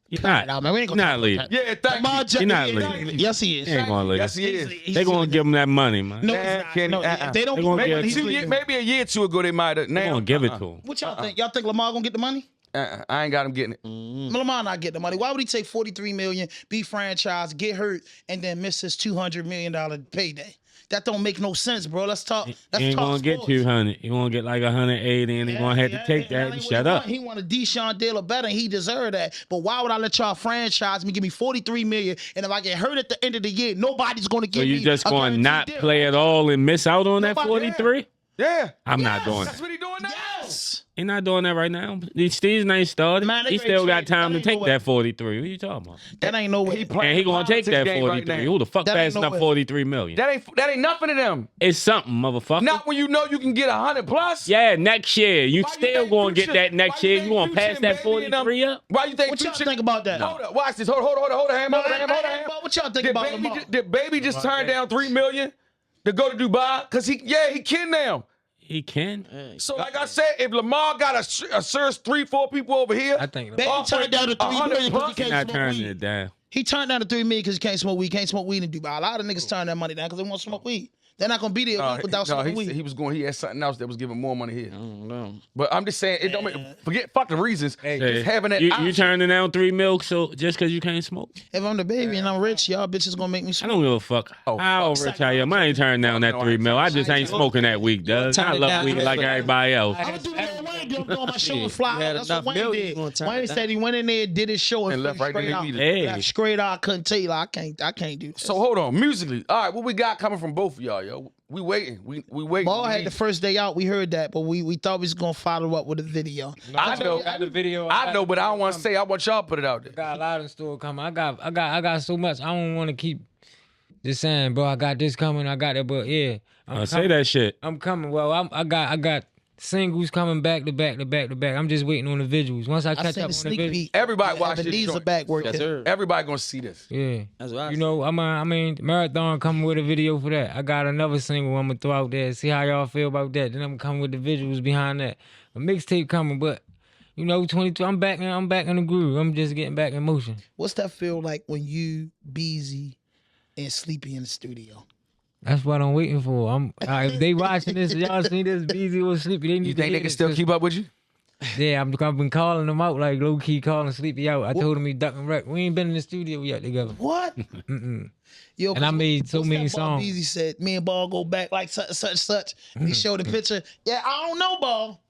You're not. Nah, man, we ain't gonna You're not talk leaving. about Yeah, thank Lamar you. You're not leaving. Yes, he is. He ain't gonna leave. Yes, he is. They gonna give him that money, man. No, Man, it's not. Kenny, No, if they don't They gonna maybe, get- maybe a year or two ago they might have. They Now gonna give it to him. what y'all think? Y'all think Lamar gonna get the money? I ain't got him getting it. Lamar not get the money. Why would he take $43 million, be franchised, get hurt, and then miss his $200 million payday? That don't make no sense, bro. Let's talk. He Let's ain't talk gonna get sports. 200. He gonna get like 180, and he gonna have to take that and shut up. He want a Deshaun deal or better, and he deserved that. But why would I let y'all franchise me, give me $43 million, and if I get hurt at the end of the year, nobody's gonna give So me. you just a gonna guaranteed not deal. play at all and miss out on that Nobody- 43? Yeah. I'm not doing That's that. what he doing now. Yes. He not doing that right now. These season ain't started. Man, they He ready still to got trade. time That to ain't take no way. that 43. What are you talking about? That ain't no way. And he gonna take that politics game right 43. now. Who the fuck That ain't passing no up way. 43 million? That ain't nothing to them. It's something, motherfucker. Not when you know you can get 100 plus. Yeah, next year. You Why still think gonna Future- get that next why year. think You gonna Future pass and that Baby and them- 43 up? Why you think What y'all Future- think about that? Hold up, watch this. Hold a hand. Hold a hand. What y'all think Did about Baby, Lamar? did Baby just turn down $3 million to go to Dubai? Cause he can now. He can. So like I said, if Lamar got a search 3-4 people over here, I think Baby turned down the $3 million because he He can't not smoke turning weed. it down. He turned down the $3 million because he can't smoke weed. Can't smoke weed in Dubai. A lot of niggas turn that money down because they want to smoke weed. They're not gonna be there a week without smoking weed. he had something else that was giving more money here. I don't know. But I'm just saying, it don't make, fuck the reasons. Just having that You option. turning down 3 mil so just because you can't smoke? If I'm the baby and I'm rich, y'all bitches gonna make me I smoke. don't give a fuck. How rich I am. I ain't turning down that 3 mil. I just ain't smoking that week, does. turn I it love down. weed like everybody else. I'm doing what Wayne do. I'm doing my show and You fly had out. That's what enough Wayne million, you did. gonna turn Wayne it said he went in there, did his show, And left right straight there out. immediately. Hey. Left straight out. I couldn't tell you. I can't do this. So hold on, musically. All right, what we got coming from both of y'all, yo? We waiting. We waiting. Ball We had need- the first day out. We heard that, but we thought we was gonna follow up with a video. I know. got the video. I know, but I don't want to say. I want y'all to put it out there. Got a lot of stuff coming. I got so much. I don't want to keep just saying, bro. I got this coming. I got that, but yeah. Say that shit. I'm coming. Well, I got singles coming back to back to back to back. I'm just waiting on the visuals. Once I I catch seen up the on the sneak visuals, peek. Everybody watch this Ebenezer joint. back working. Yes, sir. Everybody gonna see this. yeah. That's what I You said. know, I mean, Marathon coming with a video for that. I got another single I'm gonna throw out there. See how y'all feel about that. Then I'm coming with the visuals behind that. A mixtape coming, but you know, 22. I'm back in the groove. I'm just getting back in motion. What's that feel like when you busy and sleepy in the studio? That's what I'm waiting for. If they watching this, y'all seen this busy or sleepy, they need You to think they hear can this, still 'cause- keep up with you? Yeah, I've been calling them out, like low key calling Sleepy out. I told him he ducking wreck. We ain't been in the studio yet together. What? Mm-mm. Yo, And I made so what's many that Ball songs. Beezy said, me and Ball go back like such and such, such. He showed the picture. Yeah, I don't know, Ball.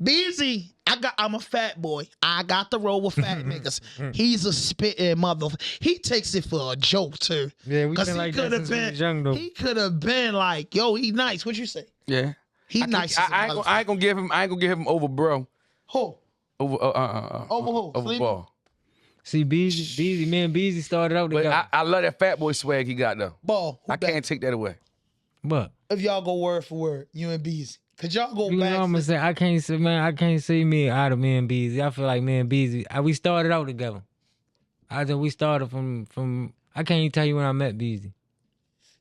Beezy, I'm a fat boy. I got to roll with fat niggas. He's a spitting mother. He takes it for a joke too. Yeah, we 'Cause been he like that could have since we been. was young though. He could have been like, yo, he nice. What you say? Yeah. He nice. as a I ain't gonna give him. I ain't gonna give him over, bro. Who? Over. Over who? Over Sleepy? Ball. See, me and Beezy started out But together. I love that fat boy swag he got though. Ball. Who I back? can't take that away. But If y'all go word for word, you and Beezy. Could y'all go you know back? what I'm gonna say? I can't say me out of me and Beezy. I feel like me and Beezy, we started out together. We started from. I can't even tell you when I met Beezy.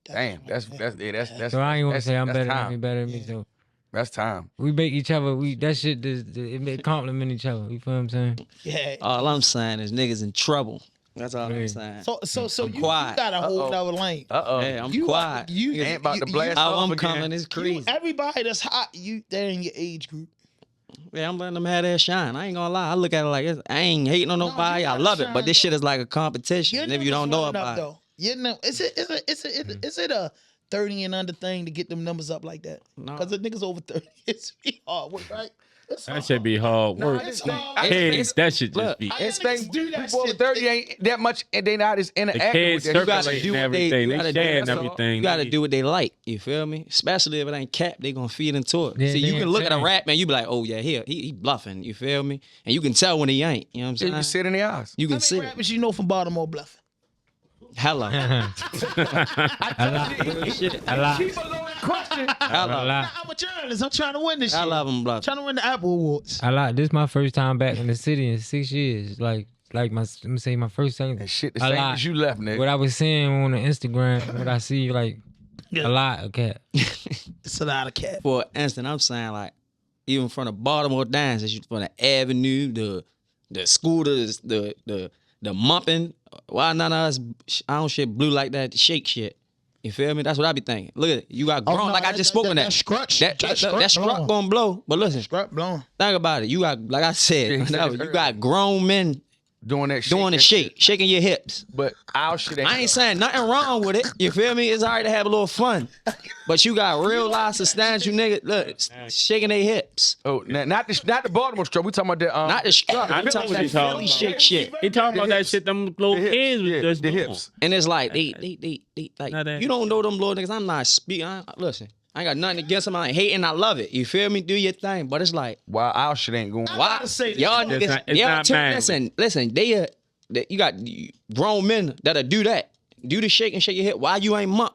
Damn, that's So I ain't gonna that's- say I'm that's better time. than me, better than me. So That's time. we make each other. That shit. It compliment each other. You feel what I'm saying? Yeah. All I'm saying is niggas in trouble. That's all I'm saying. So you quiet. got a whole nother lane. Yeah, I'm quiet. You ain't about to blast How off I'm again. coming is crazy. Everybody that's hot, they're in your age group. Yeah, I'm letting them have that shine. I ain't gonna lie. I look at it like this. I ain't hating on nobody. I love it, but this shit is like a competition. And if you don't know about it, you know, is it a 30 and under thing to get them numbers up like that? No. Because the niggas over 30, it's hard work, right? That should be hard work. it's hard. Kids, that should Look, just be. It's niggas things do that people over shit. 30 ain't that much, and they not as The interactive kids with that. gotta circulating do what everything. you They gotta do. sharing That's all. everything. You gotta do what they like. You feel me? Especially if it ain't cap, they gonna feed into it. Yeah, See, you they can look at a ain't rap man, you be like, oh yeah, he bluffing. You feel me? And you can tell when he ain't. You know what I'm You saying? can see it in the eyes. You How can see many it. rappers you know from Baltimore bluffing? Hello. Shit, I lie. Hello. I lie. I'm a journalist. I'm trying to win this shit. I love him bluffing. Trying to win the Apple Awards. I lie. This is my first time back in the city in 6 years. Like my, let me say my first thing. And shit the I same lie. as you left, nigga. What I was seeing on the Instagram, what I see, like a lot of cat. It's a lot of cat. For instance, I'm saying like, even from the Baltimore dances, from the Avenue, the scooters, the mumping. Why none of us? I don't shit blue like that. Shake shit. You feel me? That's what I be thinking. Look at it. You got grown. no, like I just spoke on that. That scrutch. That scrut gonna blow. But listen, Scrut blown. think about it. You got, like I said, you got grown men doing that shit. doing the shake, shaking your hips. But our shit ain't. I ain't saying nothing wrong with it. You feel me? It's all right to have a little fun. But you got real life substantial niggas, look, shaking their hips. Oh, not the Baltimore strut. We talking about the Not the strut. I I'm know talking what about he that talking Philly about. shake shit. He talking about that hips. shit them little The hips. kids was Yeah, just the doing. hips. And it's like, they like, Not that- you don't know them little niggas. I'm not speaking. Listen, I ain't got nothing against them. I ain't hating. I love it. You feel me? Do your thing. But it's like, Why our shit ain't going? I'm why? about to say this. Y'all It's niggas, not- it's y'all not too, manly. listen, you got grown men that'll do that. Do the shake and shake your hip. Why you ain't mump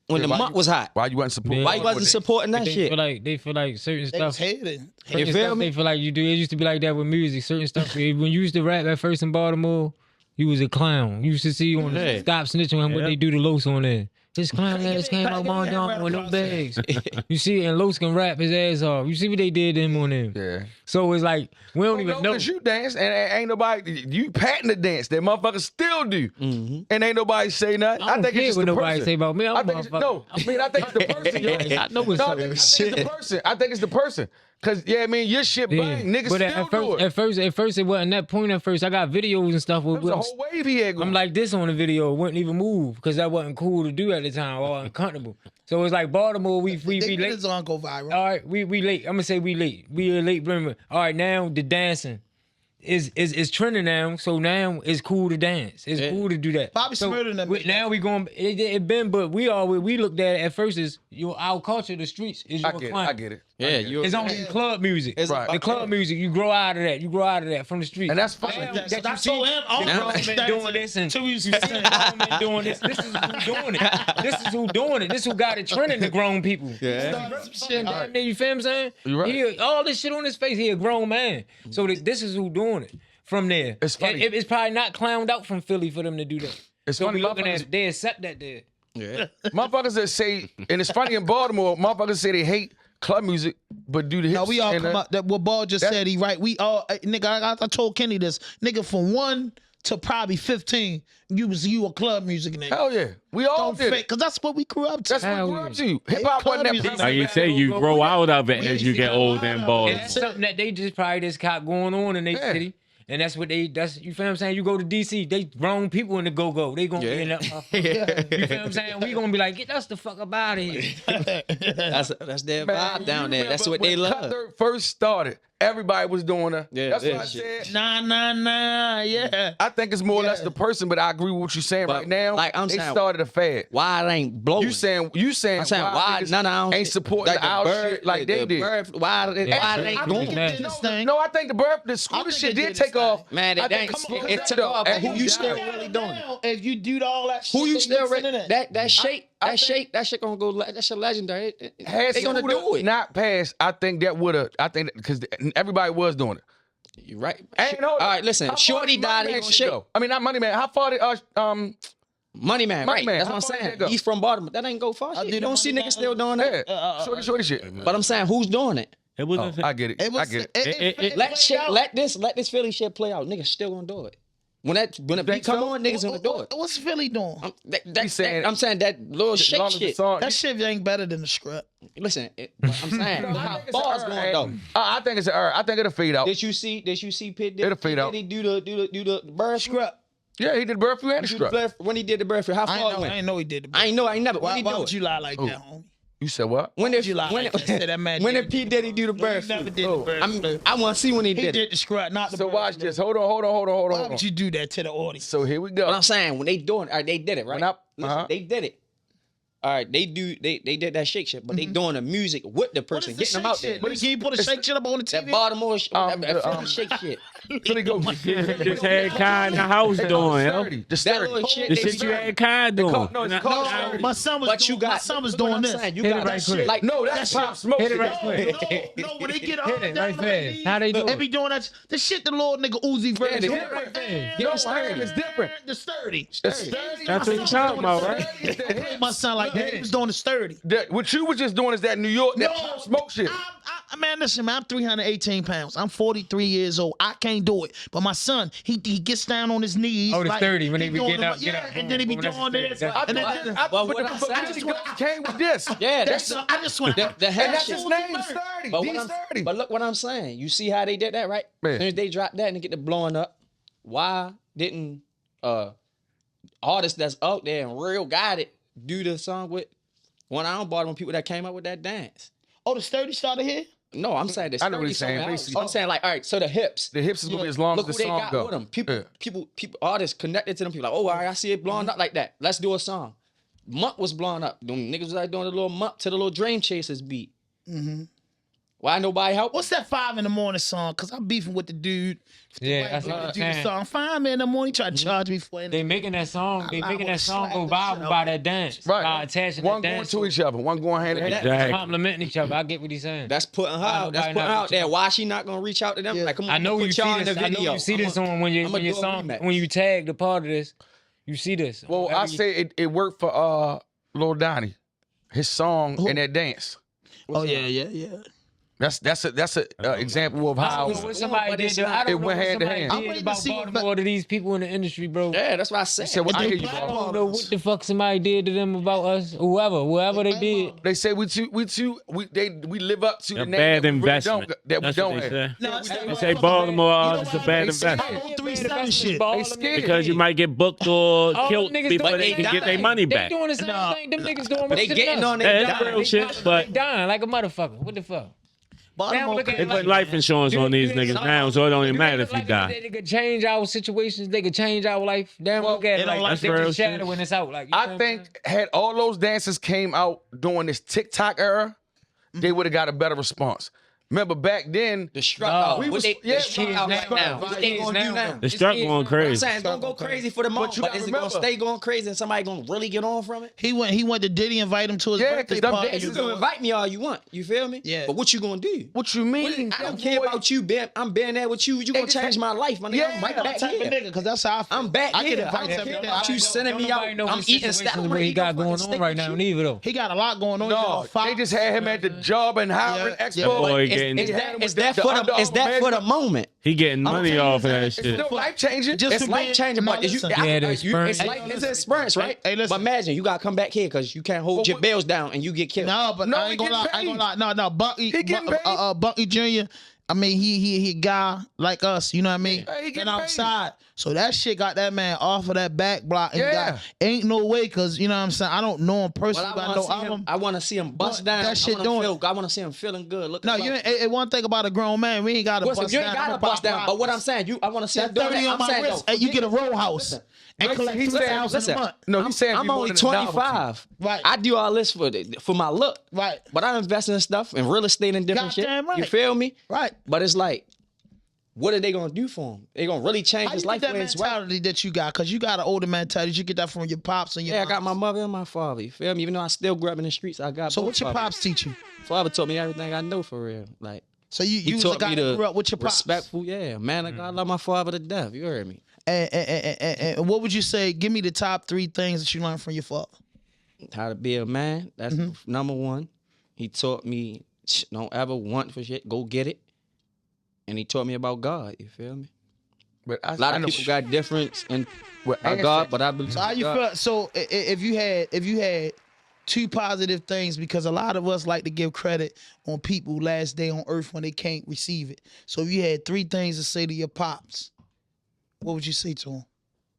when the Why mump you- was hot? Why you wasn't supporting? Why you wasn't supporting that They shit? feel like certain They was stuff. hating. Certain You feel stuff me? They feel like you do. It used to be like that with music. Certain stuff. When you used to rap at first in Baltimore, you was a clown. You used to see on Yeah. Stop Snitching what Yeah. they do to Los on there. This clown ass came out my down with no bags. You see, and Los can rap his ass off. You see what they did to him on there. Yeah. So it's like we don't even know. Cause you dance and ain't nobody. You patent the dance that motherfuckers still do, and ain't nobody say nothing. I don't think care it's just what the nobody person. say about me. I'm I a think it's, motherfucker. no, I mean I think it's the person. I know it's No, I something. think it's the person. I think it's the person. Cause yeah, I mean your shit bang, niggas But still do it. at first it wasn't that point. At first, I got videos and stuff. There With, was a whole wave he had going. I'm like this on the video. It wouldn't even move because that wasn't cool to do at the time or uncomfortable. So it's like Baltimore. We They late. his on go viral. All right, we late. I'm gonna say we late. We a late bloomer. All right, now the dancing is trending now. So now it's cool to dance. It's cool to do that. Bobby so Smurder done made now we going. It been, but we looked at it at first as our culture, the streets is your I climate. get it. Yeah, you. It's only club music. It's Right. The club music, you grow out of that. You grow out of that from the street. And that's fine. I told him all Now- grown men doing this and Two weeks you see grown men doing this. This is who doing it. This is who doing it. This who got it trending to grown people. Yeah. Shit, damn near, you feel what I'm saying? You right. He, all this shit on his face, he a grown man. So this is who doing it from there. It's funny. It's probably not clowned out from Philly for them to do that. It's So funny, we looking at motherfuckers- it, they accept that there. Yeah. Motherfuckers that say, and it's funny in Baltimore, motherfuckers say they hate club music, but do the hips. No, we all and come out. That what Ball just said. He right. We all nigga. I told Kenny this. Nigga, from 1 to probably 15, you a club music nigga. Hell yeah, we all Don't did fake, it. cause that's what we grew up to. That's what Hell we grew yeah. up to. Hip hop wasn't that music. basic. Like you say, you grow out of it as you get older and And balls. that's something that they just probably just got going on in their Yeah. city. And that's what that's you feel what I'm saying? You go to DC, they grown people in the go-go. They gonna be in that motherfucker. You feel what I'm saying? We gonna be like, get us the fuck up out of here. That's their Man, vibe down you there. That's remember what they when love. Cutler first started, everybody was doing a. Yeah, that's what that I shit. said. Nah, yeah. I think it's more or less the person, but I agree with what you're saying But, right now. like, I'm they saying- started a fad. Why it ain't blowing? You saying I'm saying why niggas none of our ain't supporting like the our bird, shit like they the did. bird, why it Yeah, ain't I doing? think Did this thing. No, I think the scooter think shit they did did take this off. Man, I it ain't. think- come on, It took off. But who you still really doing it? Now, if you do all that shit, Who you they still mixing really? in it. That shake, I that shake, that shit gonna go. That shit legendary. Had They gonna Scooter do it. not passed, I think that would have. I think because everybody was doing it. You right? Ain't All right, listen. Shorty died. He gonna shake. I mean, not Money Man. How far did Money man, Money right? Man, That's how what I'm far did saying. that go? He's from Baltimore. That ain't go far. Shit. did You the don't see Money niggas Man- still doing that. yeah, shorty shit? But I'm saying, who's doing it? It was. Oh, I get it. It was, I get it. Let this Philly shit play out. Niggas still gonna do it. When the beat come on, niggas gonna do it. What's Philly doing? I'm saying that little shake shit. That shit ain't better than the script. Listen, I'm saying how far it's going though. I think it's an error. I think it'll fade out. Did you see Pit Diddy? It'll fade out. Did he do the bird script? Yeah, he did the bird flu and the strep. When he did the bird flu, how far it went? I ain't know he did the bird. I ain't know. I ain't never. Why would you lie like that, homie? You said what? When did you lie? When did P Diddy do the bird flu? Never did the bird flu. I want to see when he did it. He did the scrap, not the So bird watch flu. this. Hold on. Why would you do that to the audience? So here we go. What I'm saying, when they doing, they did it, right? Listen, they did it. All right, they did that shake shit, but they doing the music with the person, getting them out there. But can you put a shake shit up on the TV? That Baltimore that shake shit. Philly go. Just had Kai in the house doing, yo. That little shit. The shit you had Kai doing. No, it's called. My son was doing, my son was doing this. You got that shit. Like, No, that's Pop Smoke. Hit it shit. right quick. No, when they get up, Hit it right fast. How they do They it? be doing that. The shit the little nigga Uzi version. Hit it right fast. No, hand is different. The sturdy. That's what you talking about, right? My son like that. He was doing the sturdy. What you was just doing is that New York, that No, Pop Smoke shit. Man, listen, man, I'm 318 pounds. I'm 43 years old. I can't do it. But my son, he gets down on his knees. Oh, the 30 when he they be doing getting the- up, get up. and then he be That's doing the this. 30. And then I just came with this. Yeah, I just went. the head That's shit. his name, Sturdy. But, D30. but look what I'm saying. You see how they did that, right? Man. As soon as they dropped that and they get the blowing up, why didn't artists that's out there and real got it do the song with one of our Baltimore people that came up with that dance? Oh, the sturdy started here? No, I'm saying the I know what sturdy he's song. saying. I'm Basically. saying like, all right, so the hips. The hips is gonna be as long Look as who the they song got go. with them. People, Yeah. artists connected to them. People like, oh, all right, I see it blowing up like that. Let's do a song. Monk was blowing up. Them niggas was like doing a little Monk to the little Dream Chasers beat. Mm-hmm. Why nobody help? What's that 5 in the morning song? Because I'm beefing with the dude. Yeah, that's Like, what I'm do the saying. song. 5 in the morning, try to charge me for it. They making that song. They I making wanna that song slap go the shit viral out by of that dance. Right. Attaching One that going dance to each other. One going hand in hand. Exactly. complimenting each other. I get what he's saying. That's putting her out. That's nobody putting not out reaching there. out. Why she not gonna reach out to them? Yeah. Like, come on, I know put you see y'all in this. the I know video. you see this on when I'ma your do a song remix. when you tag the part of this. You see this. Well, I say it worked for Lil Donnie. His song and that dance. Oh, yeah. That's a example of I how don't know what somebody But did. it's I not- don't it know went what hand to somebody hand. I'm did waiting about to see- Baltimore to these people in the industry, bro. Yeah, that's what I said. said, what I they hear you, don't bro. know what the fuck somebody did to them about us. Whoever they did. They say we live up to the A name bad that we really investment. don't, that we That's don't what they have. say. They say Baltimore artists a bad They say- investment. I'm on 3-7 shit. They scared. Because you might get booked or All killed them niggas before doing they the can same get their thing. money They back. doing the same thing. Them niggas doing more They shit getting than us. on Yeah, their that's dime. real shit, but They dying like a motherfucker. What the fuck? Baltimore look at they it put life insurance on these niggas now, so it don't even matter if you die. They could change our situations. They could change our life. Damn, look at they it don't like like that's real just shit. shadow when it's out. Like you know what I I'm think had all those dancers came out during this TikTok era, they would have got a better response. Remember back then, The struck No. out. We What they yeah, struck out right now. What they gonna do now? The struck going I'm crazy. saying it's gonna go crazy for the moment, you but gotta is it gonna remember- stay going crazy and somebody gonna really get on from it? He went to Diddy invite him to his Yeah, birthday 'cause them party. dancers You can invite me all you want. You feel me? Yeah. But what you gonna do? what you mean? I don't care about you, Ben. I'm being there with you. You gonna just- change my life, my nigga. Yeah, I'm right that back type of here. nigga, because that's how I feel. I'm back I here. can I invite don't him. care about you sending me out. I'm eating steak. What he got going on right now, neither though. He got a lot going on. He got No, a Fox. they just had him at the job and Howard Yeah, Expo. yeah. Boy, Is getting that for the moment? he getting money tell you off of that this, shit. It's still life changing. Just It's for life being- changing, No, but you, listen. Yeah, the experience. it's like it's an experience, right? Hey, listen. But imagine you gotta come back here because you can't hold But your what- bills down and you get killed. No, but No, I he ain't gonna lie. getting I ain't gonna lie. No, Bucky, He getting paid. Bucky Jr. I mean, he a guy like us. You know what I mean? Hey, he getting and outside. So that shit got that man off of that back block. And Yeah. ain't no way, cause you know what I'm saying. I don't know him But personally, but I know I want to see him bust down. that shit I doing- want to see him feeling good. Look, No, you ain't. One thing about a grown man, we ain't got to bust you down. ain't gotta I'ma bust pop down. But what I'm rockets. saying, I want to see him That doing 30 that. on I'm my saying wrist, though, and you get a row house and collect listen, 2,000 a month. No, he's saying I'm people only want a novelty. 25. Right. I do all this for my look. Right. But I invest in stuff and real estate and different shit. Goddamn right. You feel me? Right. But it's like, what are they gonna do for him? They gonna really change How his you life get that when it's right. mentality that you got? Cause you got an older mentality. You get that from your pops and your. Yeah, I got moms. my mother and my father. You feel me? Even though I still grew up in the streets, I got. So both what your fathers. pops teach you? Father taught me everything I know for real. Like So you he was a taught guy me that to grew up with your pops. respectful. Yeah, man, I love my father to death. You heard me. And what would you say? Give me the top 3 things that you learned from your father. How to be a man. That's number one. He taught me don't ever want for shit. Go get it. And he taught me about God. You feel me? But A lot of people got difference in God, but I believe. So how you feel? So if you had 2 positive things, because a lot of us like to give credit on people last day on earth when they can't receive it. So if you had 3 things to say to your pops, what would you say to him?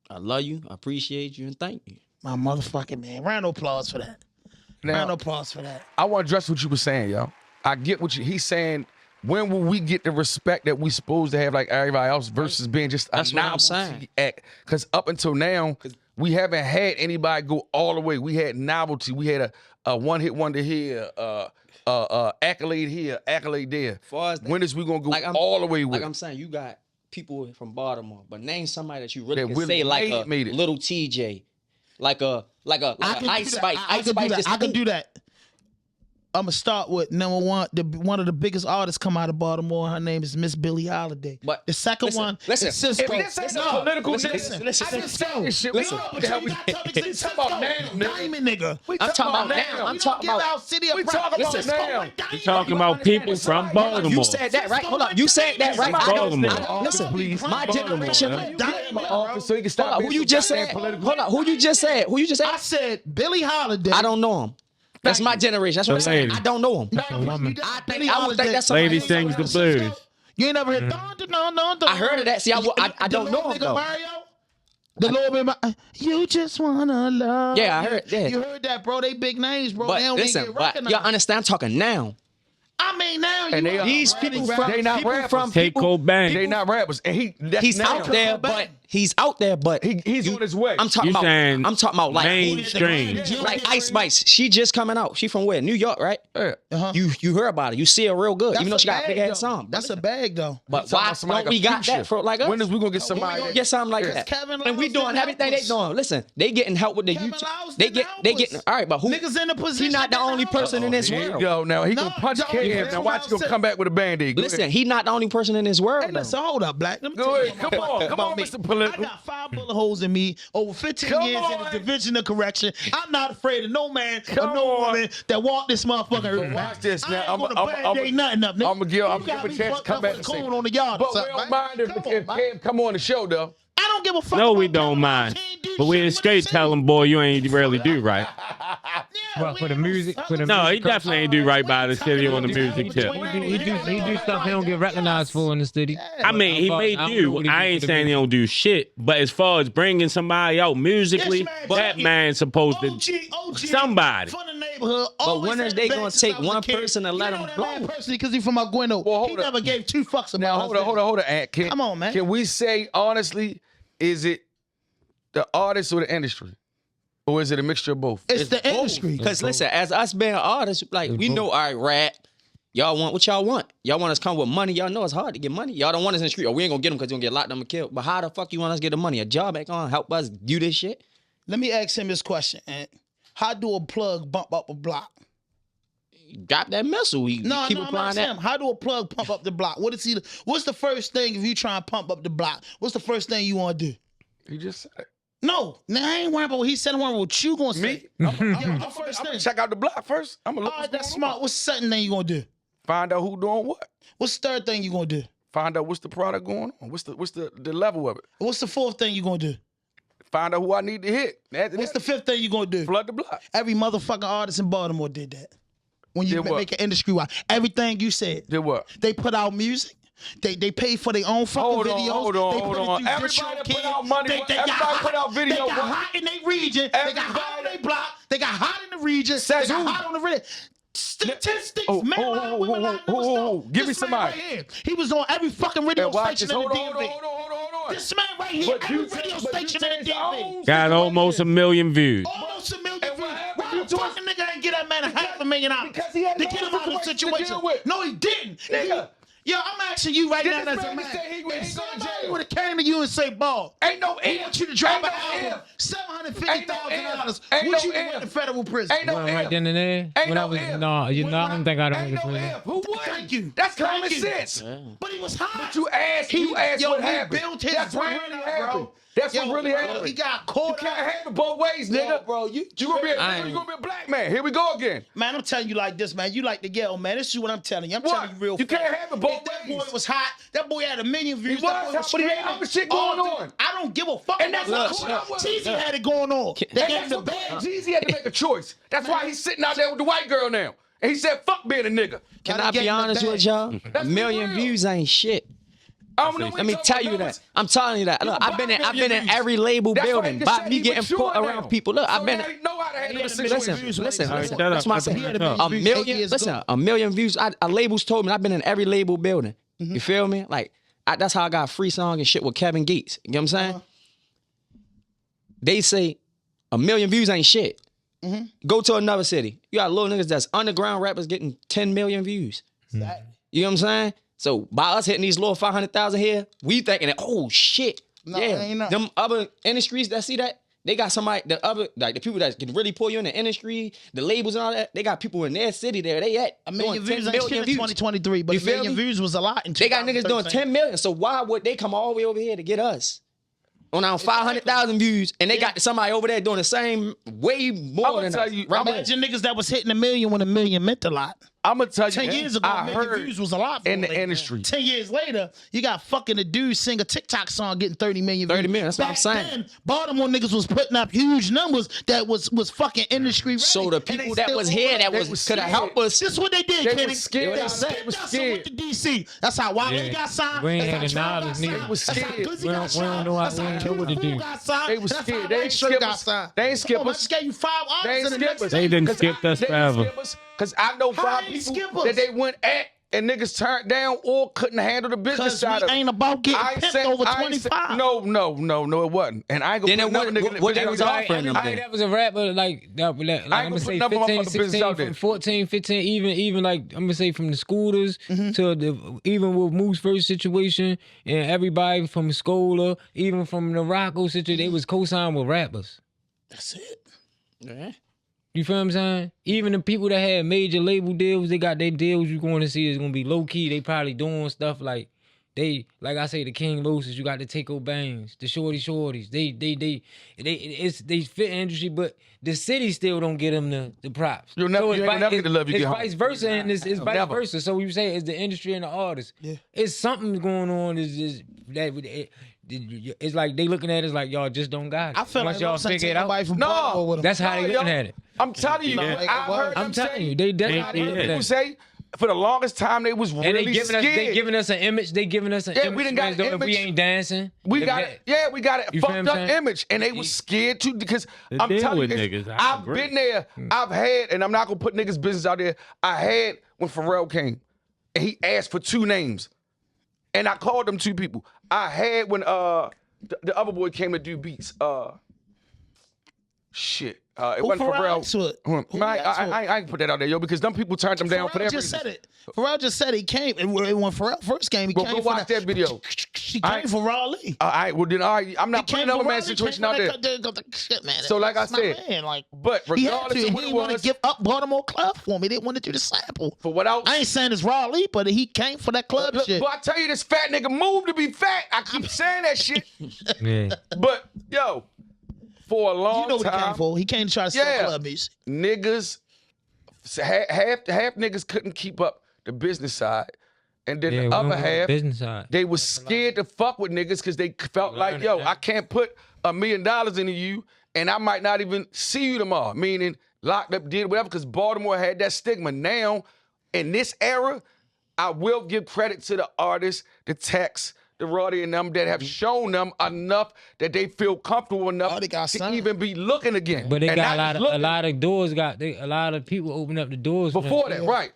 I love you, I appreciate you, and thank you. My motherfucking man. Round of applause for that. Round of applause for that. I want to address what you were saying, yo. I get what he's saying. When will we get the respect that we supposed to have like everybody else versus being just a novelty act? Because up until now, we haven't had anybody go all the way. We had novelty. We had a one-hit wonder here, accolade here, accolade there. When is we going to go all the way with? Like I'm saying, you got people from Baltimore, but name somebody that you really can say like a little TJ, like a Ice Spice. I can do that. I'm gonna start with number one. One of the biggest artists come out of Baltimore. Her name is Miss Billie Holiday. But the second one is Cisco. If this ain't no political listen. Diamond nigga. I'm talking about now. I'm talking about City of now. You're talking about people from Baltimore. You said that right. Hold up. You said that right. Baltimore. Listen, my generation. So he can stop. Who you just said? Hold up. Who you just said? I said Billie Holiday. I don't know him. That's my generation. That's what I'm saying. I don't know him. I would think that's somebody. Lady sings the blues. You ain't never heard I heard of that. See, I don't know him though. Mario? The Lord be you just wanna love. Yeah, I heard that. You heard that, bro. They big names, bro. But they don't listen, get but recognized. y'all understand? I'm talking now. I mean, now And you These people from they not rappers. Take Cobain. They not rappers, and he's out there, but he's on his way. I'm talking about like mainstream. like Ice Spice. She just coming out. She from where? New York, right? Yeah. You heard about her. You see her real good, even though she got a big ass song. That's a bag, though. But why don't we got that for like us? When is we gonna get somebody? Get something like that. And we doing everything they doing. Listen, they getting help with the YouTube. They getting all right, but who? Niggas in the position. He not the only person in this world. Yo, now he gonna punch Cam. Now watch, he gonna come back with a Band-Aid. Listen, he not the only person in this world. Hey, listen, hold up, Black. Let me Go tell you ahead. Come on, Mr. Political. I got 5 bullet holes in me over 15 years in the division of correction. I'm not afraid of no man or no woman that walk this motherfucker earth. Watch this now. I'm gonna give him a chance to come back and say. On the yard, but we don't mind if Cam come on the show though. I don't give a fuck. No, we don't mind. But we ain't straight tell him, boy, you ain't really do right. Well, for the music, No, he definitely ain't do right by the city on the music tip. He do stuff he don't get recognized for in the city. I mean, he may do. I ain't saying he don't do shit. But as far as bringing somebody out musically, that man's supposed to somebody. From the neighborhood. But when are they gonna take one person and let him blow? Personally, because he's from Aguino. He never gave 2 fucks about. Now hold on, Ant. Come on, man. Can we say honestly, is it the artist or the industry? Or is it a mixture of both? It's the industry. Because listen, as us being artists, like we know, all right, rap. Y'all want what y'all want. Y'all want us to come with money. Y'all know it's hard to get money. Y'all don't want us in the street. Or we ain't gonna get them because you're gonna get locked up and killed. But how the fuck you want us to get the money? A job ain't gonna help us do this shit? Let me ask him this question. How do a plug bump up a block? Drop that missile. Keep applying that. How do a plug pump up the block? What's the first thing if you try and pump up the block? What's the first thing you want to do? He just said it. No, I ain't worried about what he said. I'm worried about what you gonna say. Me? I'm gonna check out the block first. I'm gonna look. All right, that's smart. What's the second thing you gonna do? Find out who doing what. What's the third thing you gonna do? Find out what's the product going on. What's the level of it. What's the fourth thing you gonna do? Find out who I need to hit. What's the fifth thing you gonna do? Flood the block. Every motherfucking artist in Baltimore did that. When you Did what? make an industry wide, everything you said. Did what? They put out music. They pay for their own fucking videos. Hold on. Everybody put out money. Everybody put out video. They got hot in their region. They got hot on their block. They got hot in the region. They got hot on the region. Statistics, Give me somebody. Right here. He was on every fucking radio station in the DMV. Hold on. This man right here, every radio station in the DMV. Got almost 1 million views. Almost 1 million views. Why the fucking nigga ain't get that man $500,000 Because he had to get him out of the situation? No, he didn't. Nigga. Yo, I'm asking you right now as a man. If somebody would have came to you and say, "Ball, ain't no I want you to drop an album, $750,000. Would you went to federal prison?" Ain't no Right then and there. Ain't When no I was if. I don't think I don't Ain't go no to if. Who would? Thank you. That's common Thank you. sense. But he was hot. But you asked what happened. He built his That's what brand really up, happened. bro. That's what really bro, happened. He got You caught can't up. have it both ways, nigga. Bro, you gonna be a black man. Here we go again. Man, I'm telling you like this, man. You like the ghetto, man. This is what I'm telling you. I'm telling you real You can't have it both that boy was hot. That boy had 1 million views. He was hot, but he had other shit going on. I don't give a fuck. And that's about what Jeezy had it going on. They gave him the bag. Jeezy had to make a choice. That's why he's sitting out there with the white girl now. And he said, fuck being a nigga. Can I be honest with y'all? A million views ain't shit. Let me tell you that. I'm telling you that. Look, I've been in every label building. By me getting put around people. Look, I've been. Listen. That's why I said a million. Listen, 1 million views. Labels told me I've been in every label building. You feel me? Like that's how I got a free song and shit with Kevin Gates. You know what I'm saying? They say 1 million views ain't shit. Go to another city. You got little niggas that's underground rappers getting 10 million views. You know what I'm saying? So by us hitting these little 500,000 here, we thinking that, oh shit. No, yeah. Them other industries that see that, they got somebody, the people that can really pull you in the industry, the labels and all that, they got people in their city there. They at 1 million views ain't shit in 2023, but 1 million views was a lot in 2013. They got niggas doing 10 million. So why would they come all the way over here to get us? On our 500,000 views, and they got somebody over there doing the same, way more than us. Imagine niggas that was hitting 1 million when 1 million meant a lot. I'm gonna tell you, 10 years ago, 1 million views was a lot for in the industry. 10 years later, you got fucking a dude sing a TikTok song getting 30 million views. 30 million, that's what I'm saying. Then, Baltimore niggas was putting up huge numbers that was fucking industry ready. So the people that was here that could have helped us. This is what they did, They Kenny. was scared. They sent us with the DC. That's how Wale got signed. We ain't That's had how the knowledge Trump got neither. signed. They was That's how scared. Glizzy We got don't signed. know That's how what to do. got signed. They was That's how scared. They ain't Ray skip got us. signed. They ain't skip Come on, I us. just gave you 5 They ain't artists in the skip next us. They didn't skip us forever. Because I know How 5 they people skip us? that they went at and niggas turned down or couldn't handle the business Because side we of it. ain't about getting I ain't pimped saying- over I ain't saying- 25. No, it wasn't. And I ain't gonna Then put another nigga in what the they was business. offering them I then? think that was a rapper like I'm gonna say put nothing 15, motherfucking business 16, out there. from 14, 15, even like I'm gonna say from the scooters to even with Moose first situation and everybody from Scola, even from the Rocco situation, they was co-signed with rappers. That's it. Yeah. You feel what I'm saying? Even the people that had major label deals, they got their deals. You're going to see is gonna be low key. They probably doing stuff like like I say, the King Loses. You got the Taco Bangs, the Shorties. They fit industry, but the city still don't get them the props. You ain't never get the love you it's get home. vice versa, and it's vice Never. versa. So you say it's the industry and the artist. Yeah, it's something going on. It's like they looking at it as like y'all just don't got it. I feel Once like y'all Los Angeles figure it out. somebody from Baltimore with them. That's how they looking at it. I'm telling you, Yeah. I'm telling you, they definitely heard people say for the longest time they was and really they giving us an image. They giving us an Yeah, image. we done got though an if we image. ain't dancing. We if got that- it. Yeah, we got it. You feel Fucked what up I'm saying? image, and they was scared too because The I'm deal telling with you, niggas, I I've agree. been there. I've had, and I'm not gonna put niggas' business out there. I had when Pharrell came, and he asked for 2 names, and I called them 2 people. I had when the other boy came to do beats. It wasn't Pharrell. I ain't put that out there, yo, because them people turned them down for Pharrell that just reason. said it. Pharrell just said he came. And when Pharrell first came, he Go came for watch that video. He came for Raleigh. All right, well then, all right, I'm not putting another man's situation out there. Shit, man. So like I That's my said, man. Like, but he had regardless to. of He what it didn't want to was, give up Baltimore club for me. They didn't want to do the sample. for what else? I ain't saying it's Raleigh, but he came for that club Look, shit. but I tell you, this fat nigga moved to be fat. I keep saying that shit. Yeah. But yo, for a long You know what he time, came for? He came to try to sell club music. niggas, half niggas couldn't keep up the business side, and then Yeah, the we other don't want half, business side. they was scared to fuck with niggas because they felt like, yo, I can't put $1 million into you, and I might not even see you tomorrow. Meaning, locked up, did whatever, because Baltimore had that stigma. Now, in this era, I will give credit to the artists, the techs, the Roddy and them that have shown them enough that they feel comfortable enough they got to signed. even be looking again. But they And got not a just lot of doors. A lot of people open up the doors for them. before that, right?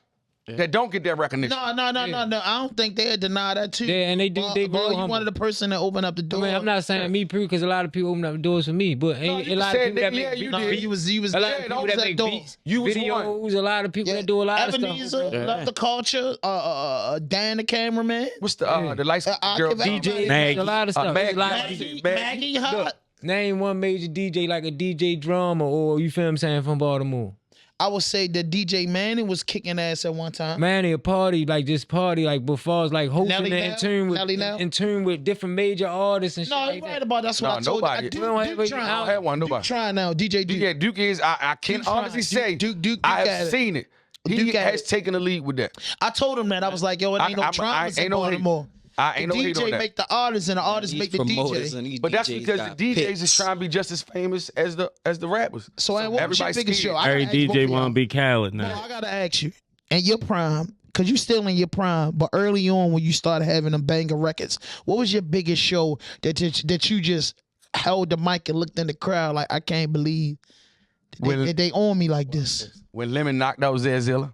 That don't get that recognition. No. I don't think they deny that too. Yeah, and they do. They Ball, real you humble. one of the person that opened up the I door. mean, I'm not saying me pre because a lot of people open up the doors for me, but ain't you a lot said, of people that nigga, yeah, make you No, did. you was a lot yeah, of people those that make door. beats, You was videos. A lot of people that do a lot of Ebenezer, stuff. love the culture. Dan the cameraman. What's the light girl? DJ, DJ, a lot of stuff. Maggie. A lot of Maggie Hot. Look, name one major DJ like a DJ drummer or you feel what I'm saying from Baltimore. I would say that DJ Manning was kicking ass at one time. Man, a party like just party like before like hosting Nelly it Nell? in tune with different major artists and shit No, like you're that. right about that's what No, I told nobody. you. We don't have- Duke I I trying. don't have one. Duke Nobody. trying now. DJ Duke. Yeah, Duke is. I can Duke honestly trying. say Duke I got have it. seen it. He has taken the lead with that. I told him that. I was like, yo, it ain't no dramas in Baltimore. I ain't no hate on DJ that. make the artists and the artists make the DJ. But that's because the DJs is trying to be just as famous as the rappers. So what was your biggest show? Every DJ want to be Khaled now. Well, I gotta ask you, in your prime, because you still in your prime, but early on when you started having them banger records, what was your biggest show that you just held the mic and looked in the crowd like, I can't believe that they on me like this? When Lemon knocked out Zazilla.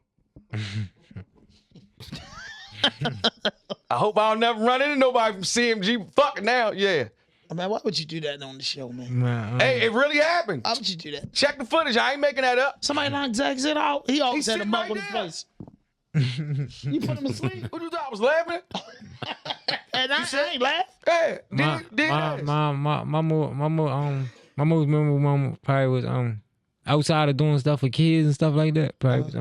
I hope I don't never run into nobody from CMG. Fuck now, yeah. Man, why would you do that on the show, man? Hey, it really happened. Why would you do that? Check the footage. I ain't making that up. Somebody knocked Zach out. He always had a mug on his face. You put him to sleep. What you thought I was laughing? And I ain't laugh. Hey, my most memorable moment probably was outside of doing stuff for kids and stuff like that. Probably was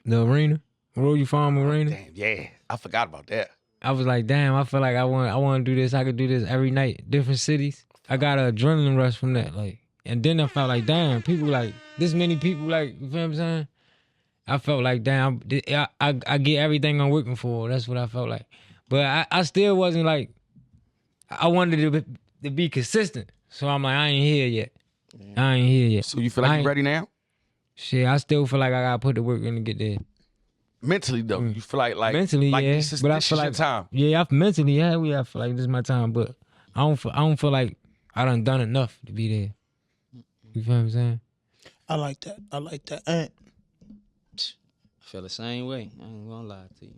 the arena, Royal Farm Arena. Damn, yeah, I forgot about that. I was like, damn, I feel like I want to do this. I could do this every night, different cities. I got an adrenaline rush from that, like, and then I felt like, damn, people like this many people, like, you feel what I'm saying? I felt like, damn, I get everything I'm working for. That's what I felt like. But I still wasn't like, I wanted to be consistent. So I'm like, I ain't here yet. I ain't here yet. So you feel like you're ready now? Shit, I still feel like I gotta put the work in to get there. Mentally though, you feel like mentally, yeah. But I feel like time. Yeah, mentally, yeah, I feel like this is my time. But I don't feel like I done enough to be there. You feel what I'm saying? I like that. I feel the same way. I ain't gonna lie to you.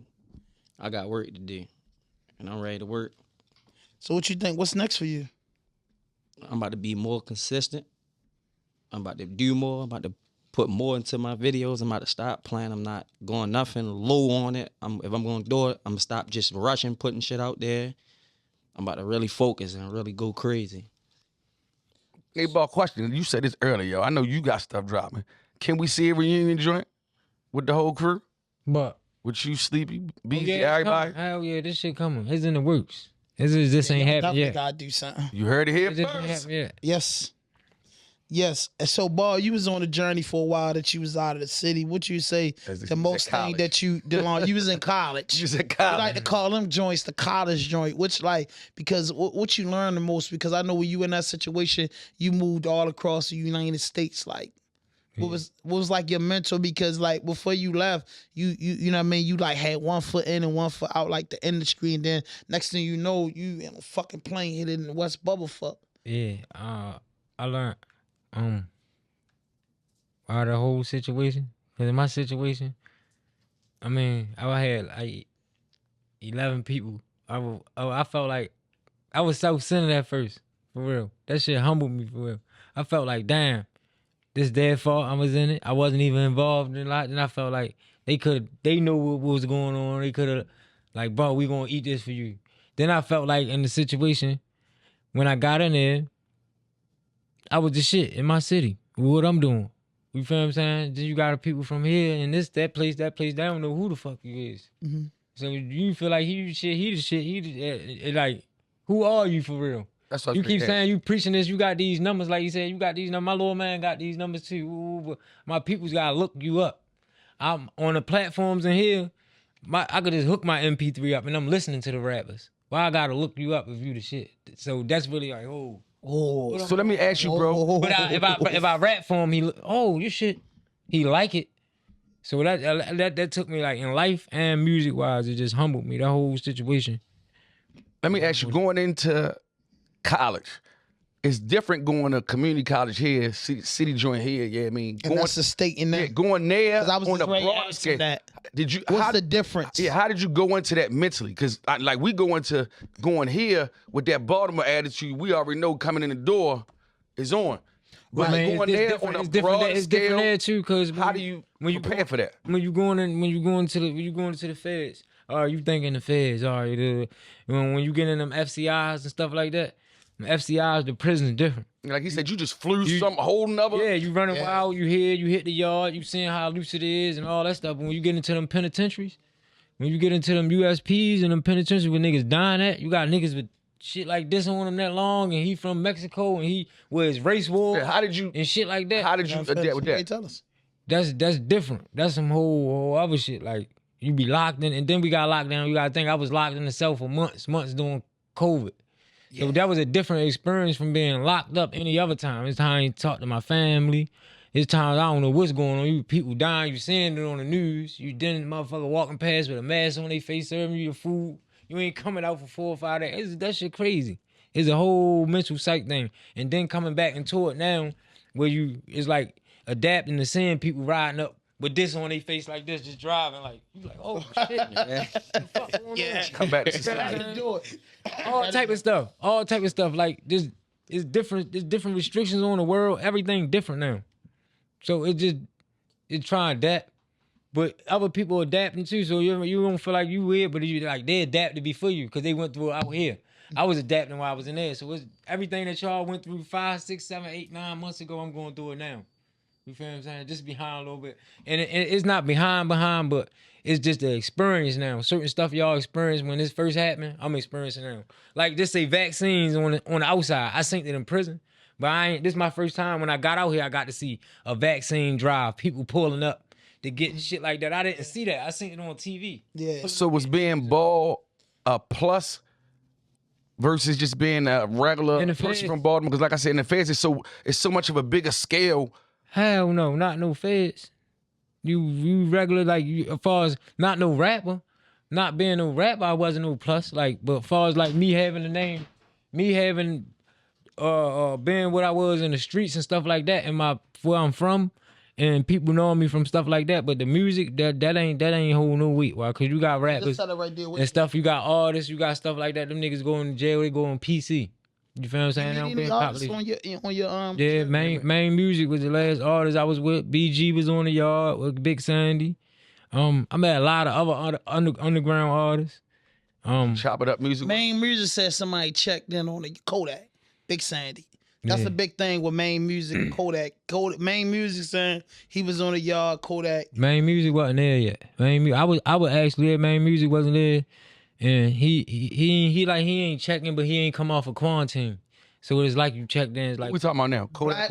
I got work to do, and I'm ready to work. So what you think? What's next for you? I'm about to be more consistent. I'm about to do more. I'm about to put more into my videos. I'm about to stop playing. I'm not going nothing low on it. If I'm going to do it, I'm going to stop just rushing, putting shit out there. I'm about to really focus and really go crazy. Hey, Ball, question. You said this earlier, yo. I know you got stuff dropping. Can we see a reunion joint with the whole crew? But with you, Sleepy, BZ, everybody? Hell yeah, this shit coming. It's in the works. This ain't happened yet. Gotta do something. You heard it here first. Yes. Yes. And so, Ball, you was on a journey for a while that you was out of the city. What you say the most thing that you did on? You was in college. You was in college. I like to call them joints the college joint, which like, because what you learn the most, because I know when you in that situation, you moved all across the United States, like, what was like your mental? Because like before you left, you know what I mean, you like had 1 foot in and 1 foot out like the industry, and then next thing you know, you in a fucking plane hit in West Bubblefuck. Yeah, I learned out of the whole situation. Cause in my situation, I mean, I had like 11 people. I felt like I was self-centered at first, for real. That shit humbled me, for real. I felt like, damn. This their fault. I was in it. I wasn't even involved in a lot. And I felt like they know what was going on. They could have, like, bro, we gonna eat this for you. Then I felt like in the situation, when I got in there, I was the shit in my city with what I'm doing. You feel what I'm saying? Then you got people from here and that place, they don't know who the fuck you is. Mm-hmm. So you feel like he the shit, like, who are you for real? That's what you keep saying you preaching this. You got these numbers, like you said. You got these numbers. My little man got these numbers too. Ooh, but my people's gotta look you up. I'm on the platforms in here. I could just hook my MP3 up and I'm listening to the rappers. Why I gotta look you up if you the shit? So that's really like, oh. So let me ask you, bro. But if I rap for him, you shit. He like it. So that took me like in life and music wise, it just humbled me. That whole situation. Let me ask you, going into college, it's different going to community college here, city joint here. Yeah, I mean, and that's the state in there. Yeah, going there I was on the broad scale. That. Did you? What's the difference? Yeah, how did you go into that mentally? Because like we go into going here with that Baltimore attitude, we already know coming in the door is on. But right. Going there on a broad scale, it's different there too. Because how do you prepare for that? When you going into the feds, you thinking the feds? When you get in them FCIs and stuff like that. FCIs, the prison's different. Like he said, you just flew some whole nother. Yeah, you running wild, you hit the yard, you seeing how loose it is and all that stuff. But when you get into them penitentiaries, when you get into them USPs and them penitentiaries where niggas dying at, you got niggas with shit like this on him that long, and he from Mexico and he was race war. Yeah, how did you and shit like that? How did you adapt with that? Tell us. that's different. That's some whole other shit. Like you be locked in, and then we got locked down. You gotta think I was locked in the cell for months during COVID. Yeah. So that was a different experience from being locked up any other time. It's time I ain't talk to my family. It's times I don't know what's going on. You people dying, you seeing it on the news. You didn't motherfucker walking past with a mask on their face serving you your food. You ain't coming out for 4 or 5 days. That shit crazy. It's a whole mental psych thing. And then coming back into it now where it's like adapting to seeing people riding up with this on their face like this, just driving like, you like, oh shit. Yeah. Come back to society. All type of stuff. Like it's different. There's different restrictions on the world. Everything different now. So it's trying to adapt, but other people adapting too. So you don't feel like you weird, but you like they adapted before you because they went through it out here. I was adapting while I was in there. So it's everything that y'all went through 5, 6, 7, 8, 9 months ago. I'm going through it now. You feel what I'm saying? Just behind a little bit, and it's not behind, but it's just the experience now. Certain stuff y'all experienced when this first happened, I'm experiencing now. Like just say vaccines on the outside. I seen it in prison. But this is my first time when I got out here, I got to see a vaccine drive, people pulling up to get shit like that. I didn't see that. I seen it on TV. Yeah. So was being Ball a plus versus just being a regular person from Baltimore? Because like I said, in the feds, it's so much of a bigger scale. Hell no, not no feds. You regular, like, as far as not no rapper, not being no rapper, I wasn't no plus. Like, but as far as like me having the name, me having being what I was in the streets and stuff like that, and where I'm from, and people knowing me from stuff like that. But the music, that ain't hold no weight, why? Cause you got rappers right there and stuff. You got artists, you got stuff like that. Them niggas go in jail, they go on PC. You feel what I'm saying? They don't be on your yeah, main music was the last artist I was with. BG was on the yard with Big Sandy. I met a lot of other underground artists. Chop It Up music. Main music said somebody checked in on the Kodak. Big Sandy. That's a big thing with main music. Kodak. Main music saying he was on the yard. Kodak. Main music wasn't there yet. I was actually there. Main music wasn't there, and he ain't checking, but he ain't come off of quarantine. So it's like you checked in. It's like what we talking about now? Kodak